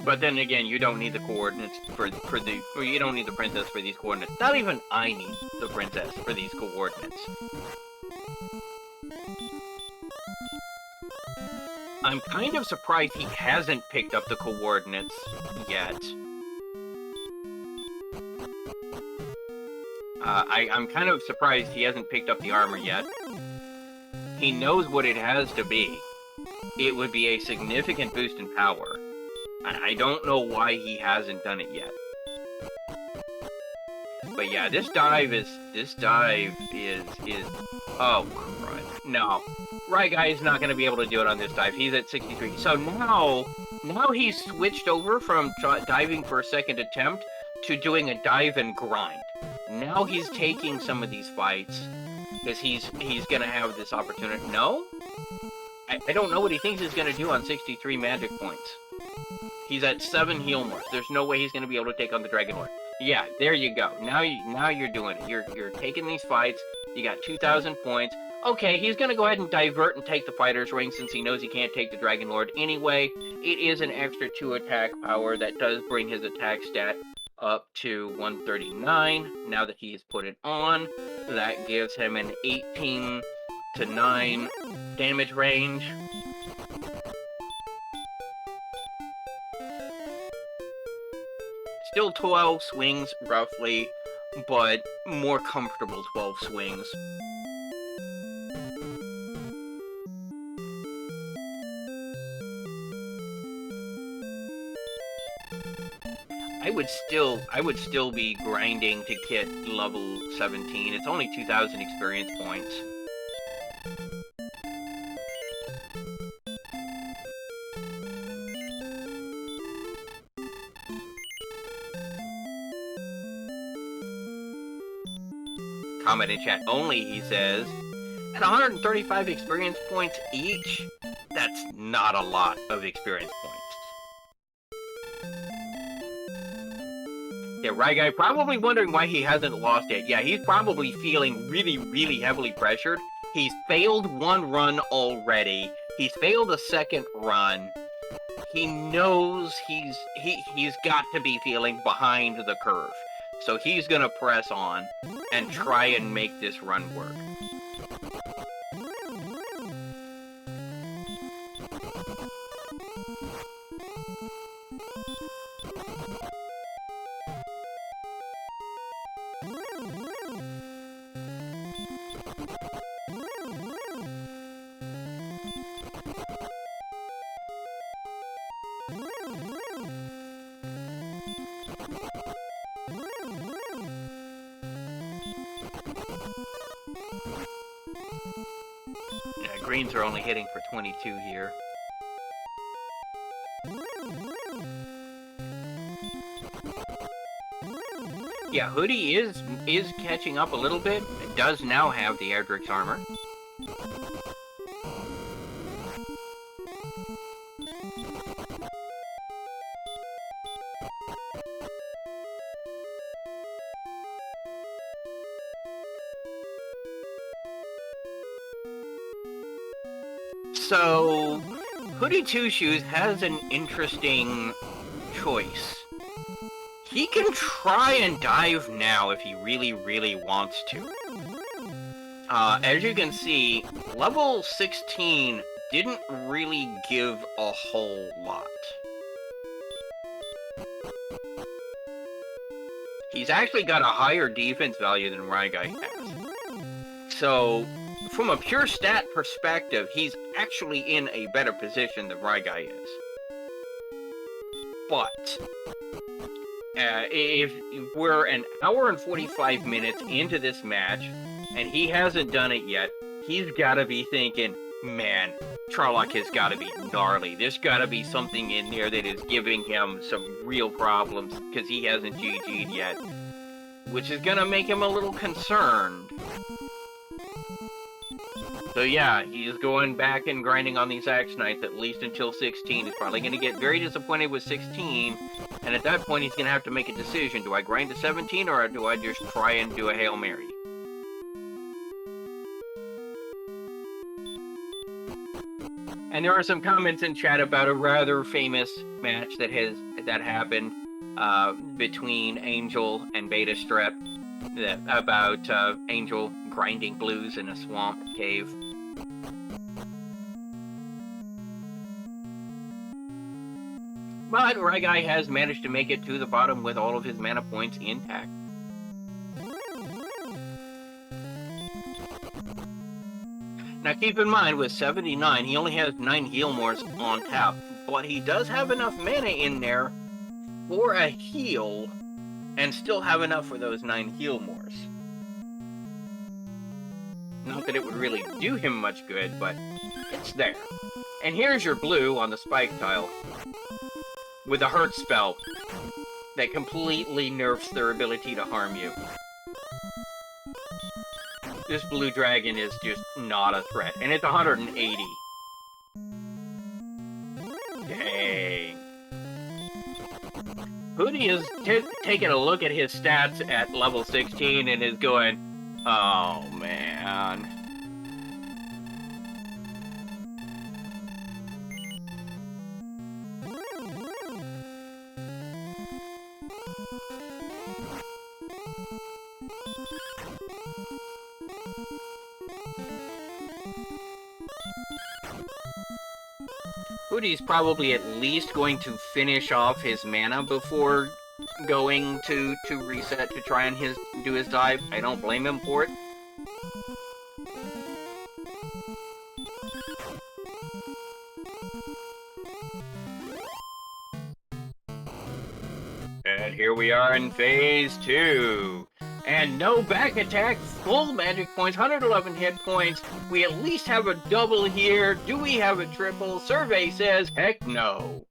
But then again, you don't need the coordinates you don't need the princess for these coordinates. Not even I need the princess for these coordinates. I'm kind of surprised he hasn't picked up the coordinates yet. I'm kind of surprised he hasn't picked up the armor yet. He knows what it has to be. It would be a significant boost in power. I don't know why he hasn't done it yet. But yeah, this dive is oh crud. No. Right guy is not going to be able to do it on this dive. He's at 63. So now he's switched over from diving for a second attempt to doing a dive and grind. Now he's taking some of these fights because he's going to have this opportunity. No? I don't know what he thinks he's going to do on 63 magic points. He's at 7 heal more. There's no way he's going to be able to take on the Dragon Lord. Yeah, there you go. Now you're doing it. You're taking these fights. You got 2,000 points. Okay, he's going to go ahead and divert and take the fighter's ring since he knows he can't take the Dragon Lord anyway. It is an extra 2 attack power that does bring his attack stat up to 139. Now that he's put it on, that gives him an 18 to 9 damage range. Still 12 swings, roughly, but more comfortable 12 swings. I would still be grinding to get level 17. It's only 2,000 experience points. Comment in chat only, he says. At 135 experience points each, that's not a lot of experience points. Yeah, right guy, probably wondering why he hasn't lost yet. Yeah, he's probably feeling really, really heavily pressured. He's failed one run already. He's failed a second run. He knows he's got to be feeling behind the curve. So he's gonna press on and try and make this run work. Yeah, greens are only hitting for 22 here. Yeah, Hoodie is catching up a little bit. It does now have the Erdrick's armor. So, Hoodie Two Shoes has an interesting choice. He can try and dive now if he really, really wants to. As you can see, level 16 didn't really give a whole lot. He's actually got a higher defense value than Ryguy has. So, from a pure stat perspective, he's actually in a better position than Ryguy is. But, if we're an hour and 45 minutes into this match, and he hasn't done it yet, he's gotta be thinking, man, Charlock has gotta be gnarly. There's gotta be something in there that is giving him some real problems, because he hasn't GG'd yet. Which is gonna make him a little concerned. So yeah, he's going back and grinding on these Axe Knights at least until 16. He's probably gonna get very disappointed with 16, and at that point he's gonna have to make a decision. Do I grind to 17, or do I just try and do a Hail Mary? And there are some comments in chat about a rather famous match that happened between Angel and Beta Strep, about Angel grinding blues in a swamp cave. But Ryguy has managed to make it to the bottom with all of his mana points intact. Now keep in mind, with 79, he only has 9 Healmores on tap, but he does have enough mana in there for a heal, and still have enough for those 9 Healmores. Not that it would really do him much good, but it's there. And here's your blue on the spike tile, with a hurt spell that completely nerfs their ability to harm you. This blue dragon is just not a threat, and it's 180. Dang. Hoodie is taking a look at his stats at level 16 and is going, oh man. Hoodie's probably at least going to finish off his mana before going to reset to try and do his dive. I don't blame him for it. And here we are in phase 2. And no back attack, full magic points, 111 hit points. We at least have a double here. Do we have a triple? Survey says, heck no.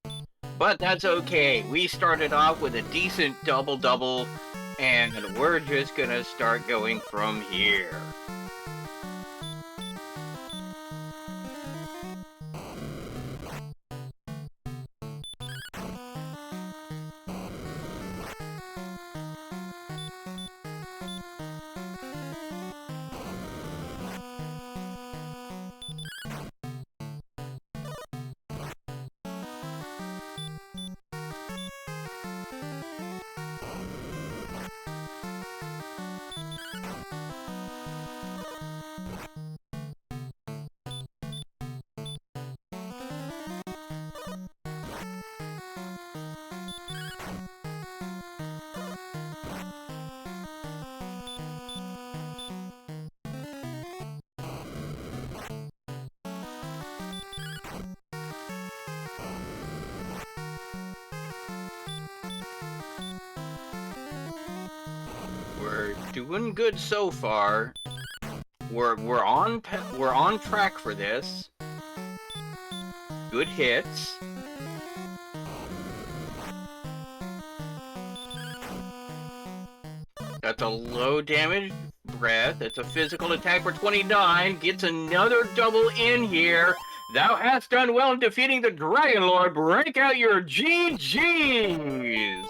But that's okay. We started off with a decent double-double, and we're just gonna start going from here. We're doing good so far. We're on track for this. Good hits. That's a low damage breath. It's a physical attack for 29. Gets another double in here. Thou hast done well in defeating the Dragon Lord. Break out your GGs.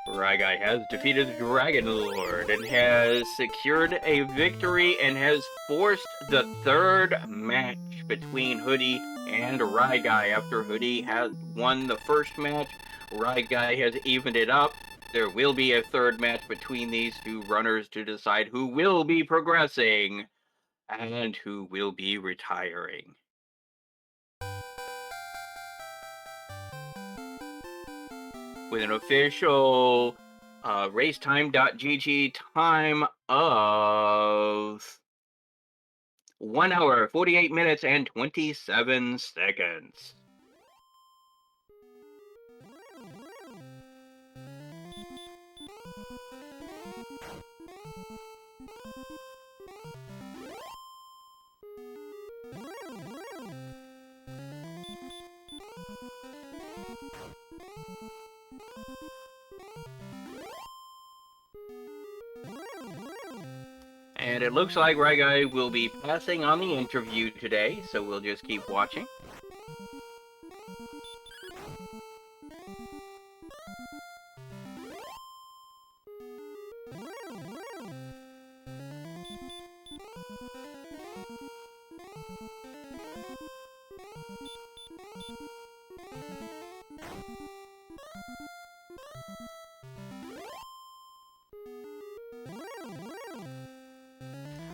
Ryguy has defeated the Dragon Lord and has secured a victory and has forced the third match between Hoodie and Ryguy. After Hoodie has won the first match, Ryguy has evened it up. There will be a third match between these two runners to decide who will be progressing and who will be retiring. With an official racetime.gg time of 1 hour, 48 minutes, and 27 seconds. And it looks like Ryguy will be passing on the interview today, so we'll just keep watching.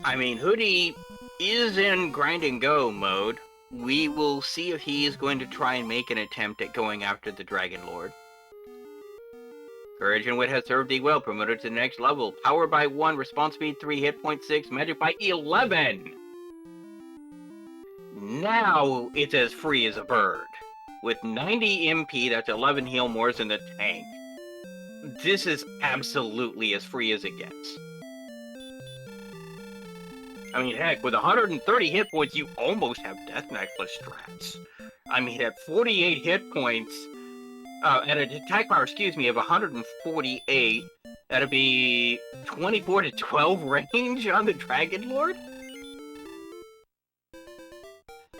I mean, Hoodie is in grind and go mode. We will see if he is going to try and make an attempt at going after the Dragon Lord. Courage and Wit has served thee well, promoted to the next level. Power by 1, response speed 3, hit point 6, magic by 11. Now it's as free as a bird. With 90 MP, that's 11 heal more than the tank. This is absolutely as free as it gets. I mean, heck, with 130 hit points, you almost have Death Necklace strats. I mean, at 48 hit points, at an attack power, of 148, that'd be 24 to 12 range on the Dragon Lord?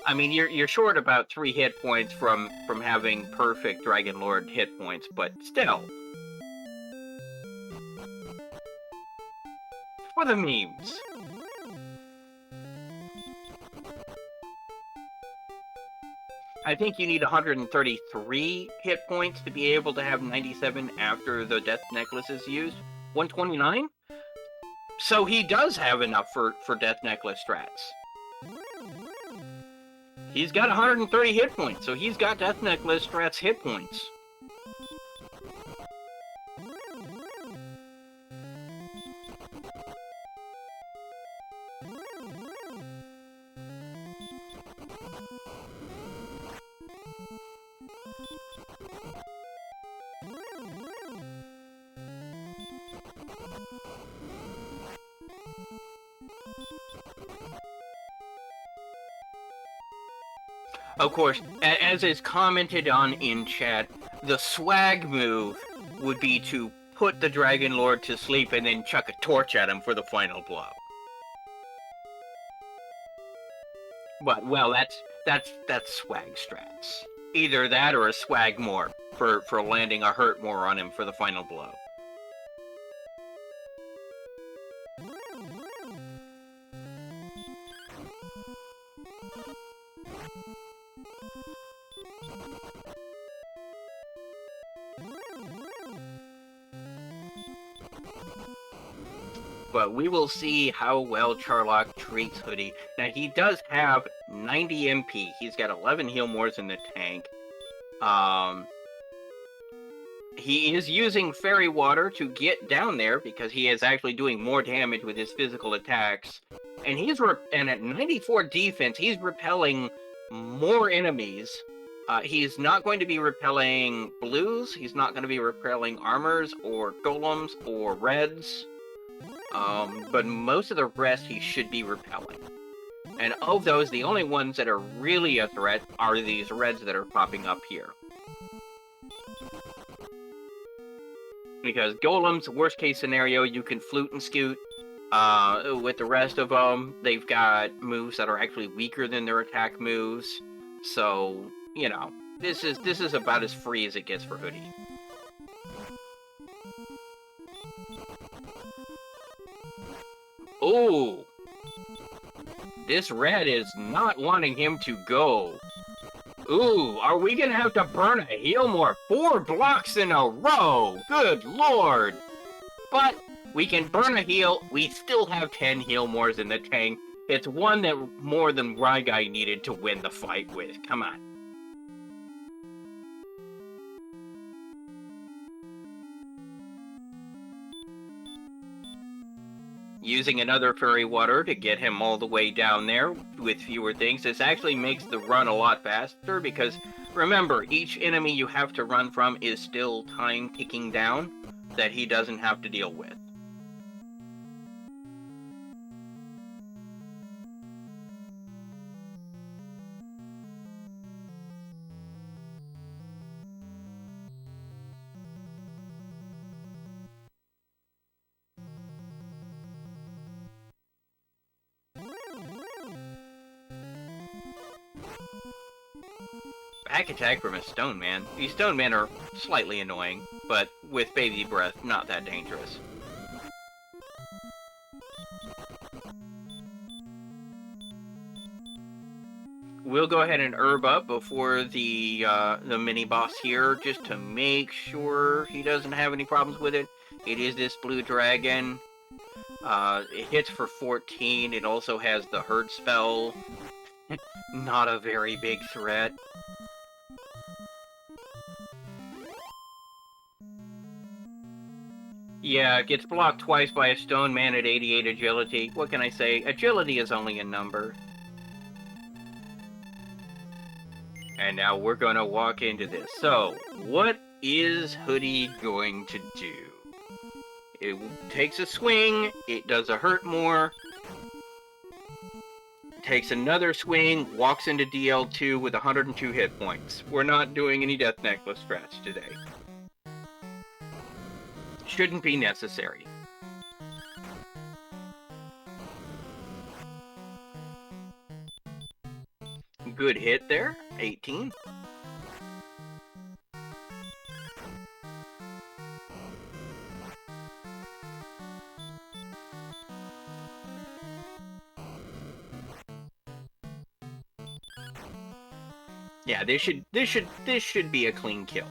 I mean, you're short about 3 hit points from having perfect Dragon Lord hit points, but still. For the memes. I think you need 133 hit points to be able to have 97 after the Death Necklace is used. 129? So he does have enough for Death Necklace strats. He's got 130 hit points, so he's got Death Necklace strats hit points. Of course, as is commented on in chat, the swag move would be to put the Dragon Lord to sleep and then chuck a torch at him for the final blow. But, well, that's swag strats. Either that or a swag more for landing a hurt more on him for the final blow. But we will see how well Charlock treats Hoodie. Now, he does have 90 MP. He's got 11 heal more than the tank. He is using Fairy Water to get down there because he is actually doing more damage with his physical attacks. And and at 94 defense, he's repelling more enemies. He's not going to be repelling blues. He's not going to be repelling armors or golems or reds. But most of the rest he should be repelling. And of those, the only ones that are really a threat are these reds that are popping up here. Because golems, worst case scenario, you can flute and scoot. With the rest of them, they've got moves that are actually weaker than their attack moves. So, you know, this is about as free as it gets for Hoodie. Ooh. This red is not wanting him to go. Ooh, are we gonna have to burn a heal more? 4 blocks in a row! Good lord! But we can burn a heal. We still have 10 heal mores in the tank. It's one that more than Ryguy needed to win the fight with. Come on. Using another fairy water to get him all the way down there with fewer things. This actually makes the run a lot faster because remember, each enemy you have to run from is still time ticking down that he doesn't have to deal with. Back attack from a stone man. These stone men are slightly annoying, but with baby breath, not that dangerous. We'll go ahead and herb up before the mini boss here, just to make sure he doesn't have any problems with it. It is this blue dragon. It hits for 14. It also has the hurt spell. Not a very big threat. Yeah, it gets blocked twice by a stone man at 88 agility. What can I say? Agility is only a number. And now we're gonna walk into this. So, what is Hoodie going to do? It takes a swing, it does a hurt more, takes another swing, walks into DL2 with 102 hit points. We're not doing any Death Necklace strats today. Shouldn't be necessary. Good hit there, 18. Yeah, this should be a clean kill.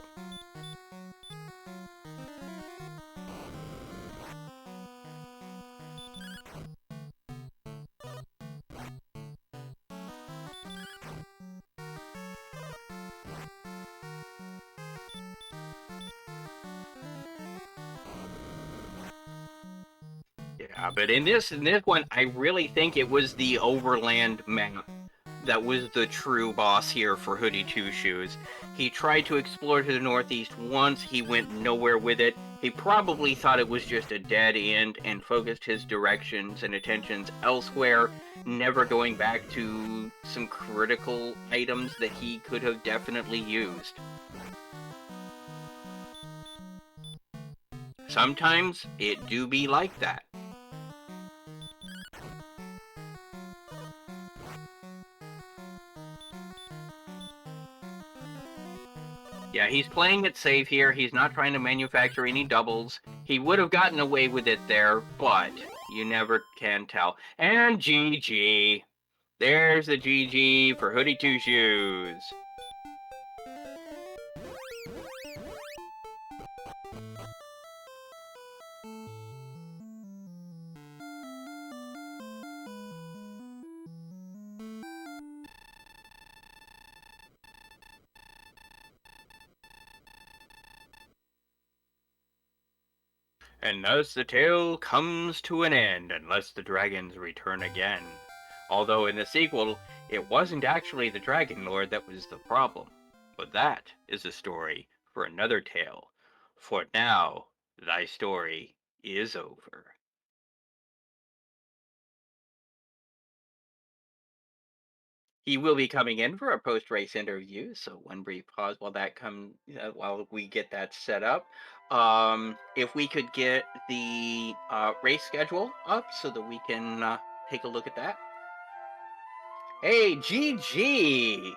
Yeah, but in this one, I really think it was the Overland map that was the true boss here for Hoodie Two Shoes. He tried to explore to the northeast once, he went nowhere with it. He probably thought it was just a dead end and focused his directions and attentions elsewhere, never going back to some critical items that he could have definitely used. Sometimes it do be like that. Yeah, he's playing it safe here. He's not trying to manufacture any doubles. He would have gotten away with it there, but you never can tell. And GG. There's the GG for Hoodie Two Shoes. And thus the tale comes to an end, unless the dragons return again. Although in the sequel, it wasn't actually the Dragon Lord that was the problem. But that is a story for another tale. For now, thy story is over. He will be coming in for a post-race interview, so one brief pause while we get that set up. If we could get the race schedule up so that we can take a look at that. Hey, GG!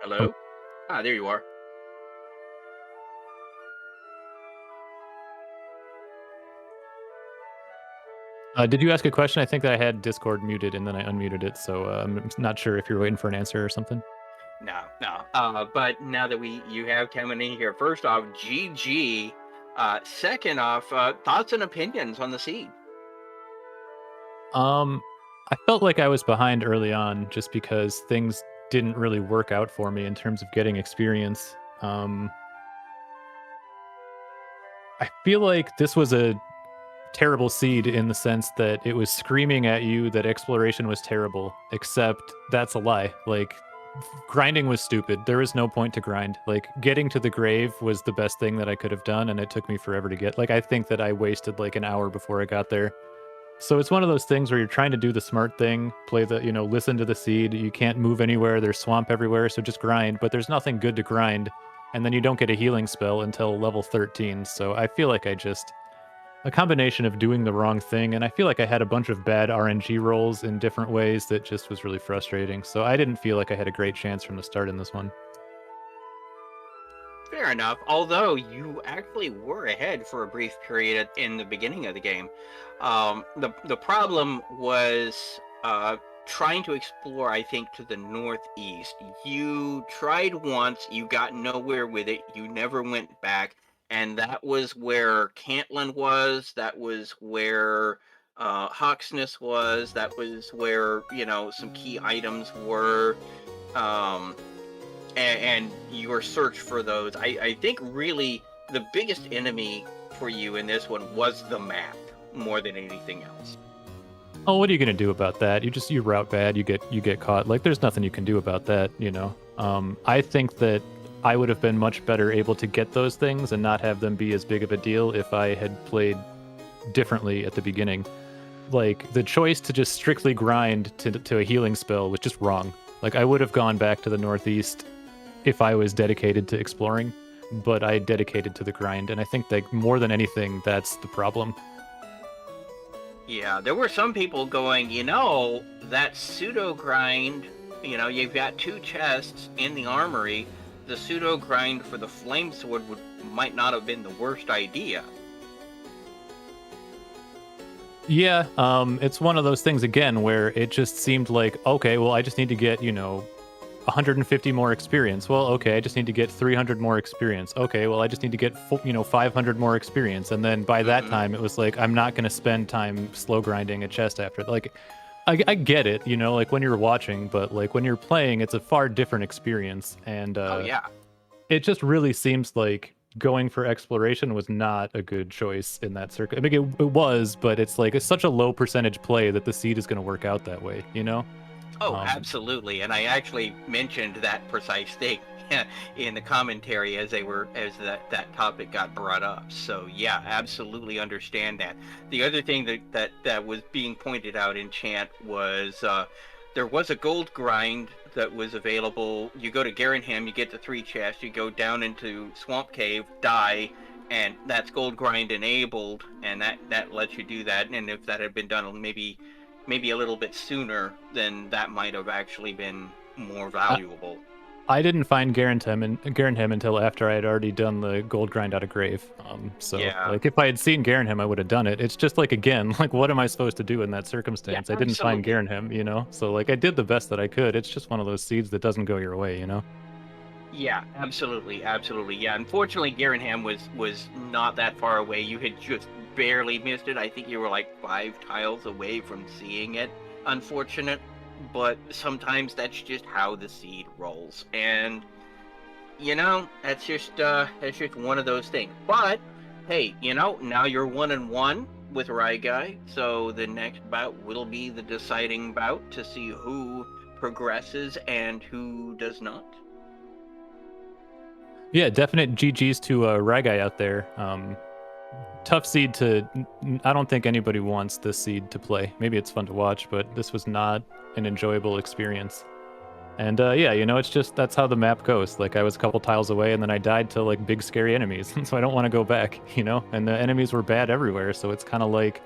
Oh, Hello? Ah, there you are. Did you ask a question? I think that I had Discord muted and then I unmuted it, so I'm not sure if you're waiting for an answer or something. No, no. But now that you have coming in here, first off, GG. Second off, thoughts and opinions on the seed. Um, I felt like I was behind early on just because things didn't really work out for me in terms of getting experience. I feel like this was a terrible seed in the sense that it was screaming at you that exploration was terrible, except that's a lie. Like, grinding was stupid. There was no point to grind. Like, getting to the grave was the best thing that I could have done, and it took me forever to get. Like, I think that I wasted like an hour before I got there. So it's one of those things where you're trying to do the smart thing, play the, listen to the seed. You can't move anywhere. There's swamp everywhere, so just grind, but there's nothing good to grind. And then you don't get a healing spell until level 13. So I feel like I just a combination of doing the wrong thing, and I feel like I had a bunch of bad RNG rolls in different ways that just was really frustrating. So I didn't feel like I had a great chance from the start in this one. Fair enough. Although you actually were ahead for a brief period in the beginning of the game. The problem was trying to explore, I think, to the northeast. You tried once, you got nowhere with it, you never went back, and that was where Cantland was, that was where Hawksness was, that was where, some key items were. Um, and your search for those. I think really the biggest enemy for you in this one was the map more than anything else. Oh, what are you gonna do about that? You route bad, you get caught. Like there's nothing you can do about that. I think that I would have been much better able to get those things and not have them be as big of a deal if I had played differently at the beginning. Like the choice to just strictly grind to a healing spell was just wrong. Like I would have gone back to the northeast if I was dedicated to exploring, but I dedicated to the grind, and I think that more than anything, that's the problem. Yeah, there were some people going, that pseudo grind, you've got two chests in the armory. The pseudo grind for the flame sword might not have been the worst idea. Yeah, it's one of those things again where it just seemed like, okay, well, I just need to get, 150 more experience. Well, okay, I just need to get 300 more experience. Okay, well, I just need to get 500 more experience. And then by that Mm-hmm. time, it was like I'm not going to spend time slow grinding a chest after. Like, I get it, like when you're watching, but like when you're playing, it's a far different experience. And Oh yeah. it just really seems like going for exploration was not a good choice in that circuit. I mean, it was, but it's like it's such a low percentage play that the seed is going to work out that way. Oh, Um, absolutely. And I actually mentioned that precise thing in the commentary as that topic got brought up. So yeah, absolutely understand that. The other thing that was being pointed out in chat was there was a gold grind that was available. You go to Garenham, you get the 3 chests, you go down into Swamp Cave, die, and that's gold grind enabled, and that lets you do that. And if that had been done maybe a little bit sooner, then that might have actually been more I, valuable. I didn't find Garenham until after I had already done the gold grind out of grave. So Yeah. like if I had seen Garenham, I would have done it. It's just like again, like what am I supposed to do in that Yeah, circumstance? I didn't find absolutely. Garenham. So like I did the best that I could. It's just one of those seeds that doesn't go your way. Yeah, absolutely, absolutely. Yeah, unfortunately, Garenham was not that far away. You had just barely missed it. I think you were like 5 tiles away from seeing it. Unfortunate, but sometimes that's just how the seed rolls, and that's just one of those things. But hey, now you're 1-1 with Guy, so the next bout will be the deciding bout to see who progresses and who does not. Yeah, definite GGs to Ragai out there. Tough seed to. I don't think anybody wants this seed to play. Maybe it's fun to watch, but this was not an enjoyable experience. And yeah, it's just that's how the map goes. Like I was a couple tiles away, and then I died to like big scary enemies, so I don't want to go back. And the enemies were bad everywhere, so it's kind of like,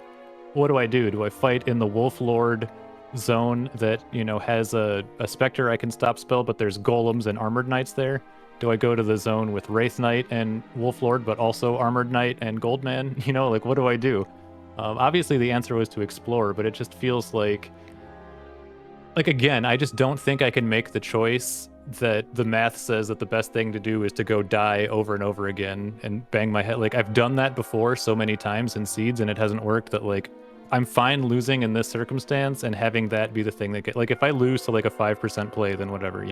what do I do? Do I fight in the Wolf Lord zone that has a Spectre I can stop spell, but there's golems and armored knights there? Do I go to the zone with Wraith Knight and Wolf Lord, but also Armored Knight and Goldman? Like what do I do? Obviously, the answer was to explore, but it just feels like again, I just don't think I can make the choice that the math says that the best thing to do is to go die over and over again and bang my head. Like I've done that before so many times in seeds and it hasn't worked that like I'm fine losing in this circumstance and having that be the thing that get like if I lose to like a 5% play, then whatever.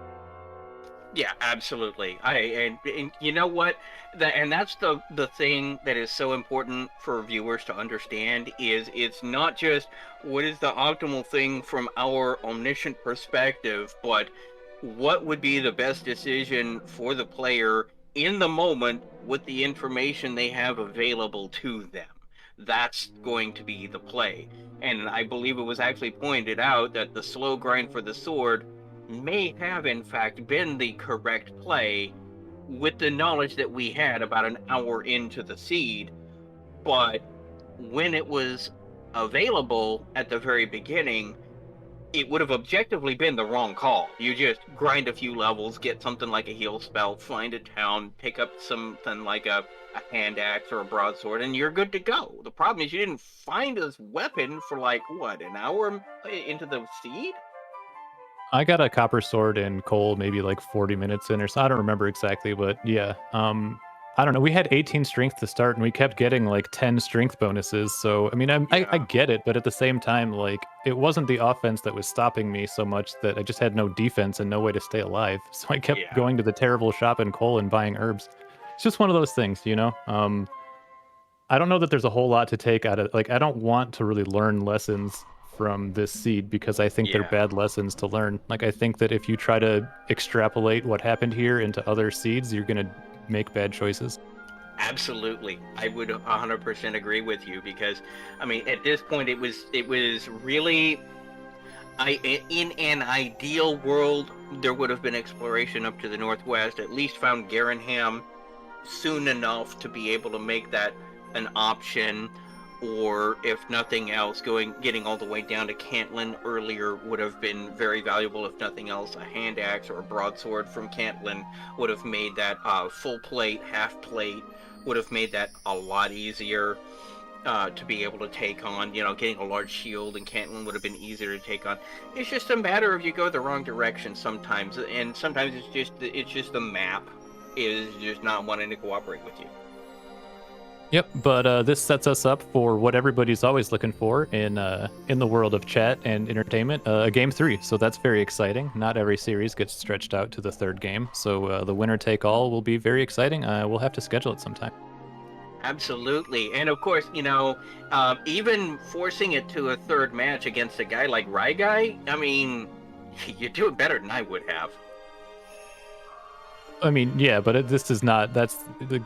Yeah, absolutely. And you know what? And that's the thing that is so important for viewers to understand is it's not just what is the optimal thing from our omniscient perspective, but what would be the best decision for the player in the moment with the information they have available to them. That's going to be the play. And I believe it was actually pointed out that the slow grind for the sword may have in fact been the correct play with the knowledge that we had about an hour into the seed, but when it was available at the very beginning, it would have objectively been the wrong call. You just grind a few levels, get something like a heal spell, find a town, pick up something like a hand axe or a broadsword, and you're good to go. The problem is you didn't find this weapon for like what, an hour into the seed? I got a copper sword in coal maybe like 40 minutes in or so. I don't remember exactly, but yeah. I don't know. We had 18 strength to start and we kept getting like 10 strength bonuses. So, I mean, I Yeah, get it, but at the same time, like it wasn't the offense that was stopping me so much that I just had no defense and no way to stay alive. So I kept yeah. going to the terrible shop in coal and buying herbs. It's just one of those things, you know? I don't know that there's a whole lot to take out of like I don't want to really learn lessons from this seed because I think they're Yeah, bad lessons to learn. Like I think that if you try to extrapolate what happened here into other seeds, you're going to make bad choices. absolutely. I would 100% agree with you because I mean at this point it was really in an ideal world there would have been exploration up to the northwest, at least found Garenham soon enough to be able to make that an option, or if nothing else getting all the way down to Cantlin earlier would have been very valuable. If nothing else, a hand axe or a broadsword from Cantlin would have made that full plate, half plate, would have made that a lot easier to be able to take on. Getting a large shield in Cantlin would have been easier to take on. It's just a matter of you go the wrong direction sometimes, and sometimes it's just the map is just not wanting to cooperate with you. Yep, but this sets us up for what everybody's always looking for in the world of chat and entertainment, a game 3. So that's very exciting. Not every series gets stretched out to the third game, so the winner take all will be very exciting. We'll have to schedule it sometime. Absolutely, and of course, even forcing it to a third match against a guy like Guy, I mean, you do it better than I would have. I mean, yeah, but this is not. That's the.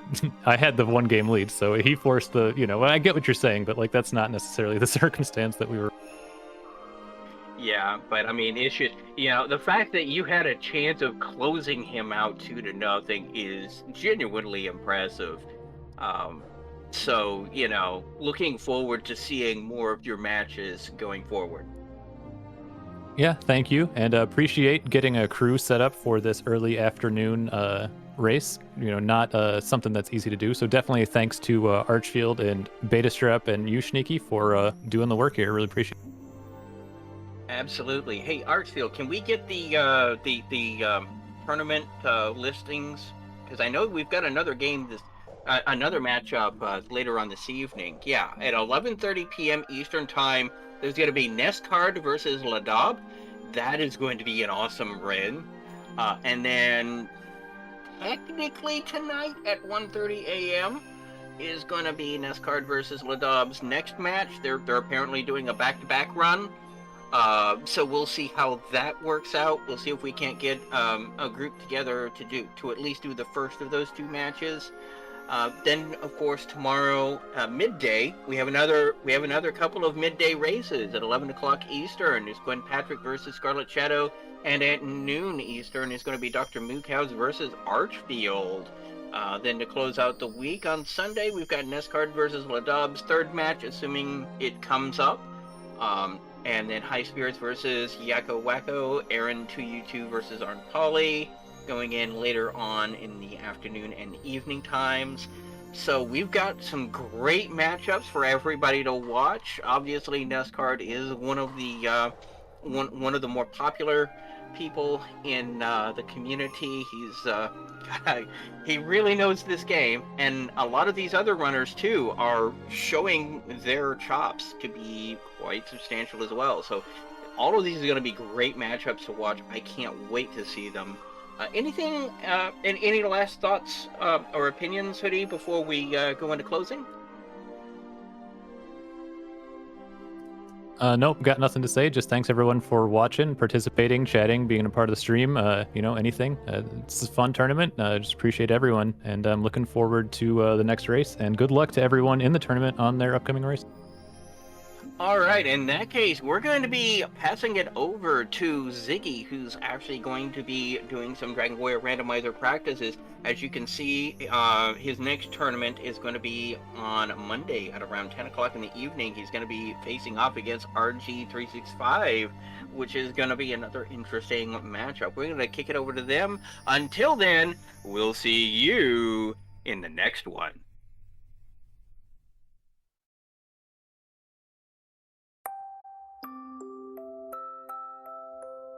I had the one game lead, so he forced the. I get what you're saying, but like that's not necessarily the circumstance that we were. Yeah, but I mean, it's just the fact that you had a chance of closing him out 2-0 is genuinely impressive. Um, so looking forward to seeing more of your matches going forward. Yeah, thank you, and appreciate getting a crew set up for this early afternoon race. Not something that's easy to do. So definitely thanks to Archfield and Betastrap and you, Sneaky, for doing the work here. Really appreciate it. Absolutely. Hey, Archfield, can we get the tournament listings? Because I know we've got another game another matchup later on this evening. Yeah, at 11:30 p.m. Eastern time, there's going to be Nestcard versus Ladab. That is going to be an awesome win. And then technically tonight at 1:30 a.m. is going to be Nestcard versus Ladab's next match. They're apparently doing a back-to-back run. So we'll see how that works out. We'll see if we can't get a group together to at least do the first of those two matches. Then, of course, tomorrow midday we have another couple of midday races at 11 o'clock Eastern. It's Gwen Patrick versus Scarlet Shadow, and at noon Eastern is going to be Dr. Mookhouse versus Archfield. Then to close out the week on Sunday, we've got Nestcard versus Ladob's third match, assuming it comes up. And then High Spirits versus Yakko Wacko, Aaron 2U2 versus Arn Polly, going in later on in the afternoon and evening times. So we've got some great matchups for everybody to watch. Obviously, Nescard is one of the one of the more popular people in the community. He really knows this game, and a lot of these other runners too are showing their chops to be quite substantial as well. So all of these are going to be great matchups to watch. I can't wait to see them. Any last thoughts or opinions, Hoodie, before we go into closing? Nope, got nothing to say. Just thanks everyone for watching, participating, chatting, being a part of the stream. Anything. It's a fun tournament. Just appreciate everyone, and I'm looking forward to the next race. And good luck to everyone in the tournament on their upcoming race. All right, in that case, we're going to be passing it over to Ziggy, who's actually going to be doing some Dragon Warrior randomizer practices. As you can see, his next tournament is going to be on Monday at around 10 o'clock in the evening. He's going to be facing off against RG365, which is going to be another interesting matchup. We're going to kick it over to them. Until then, we'll see you in the next one.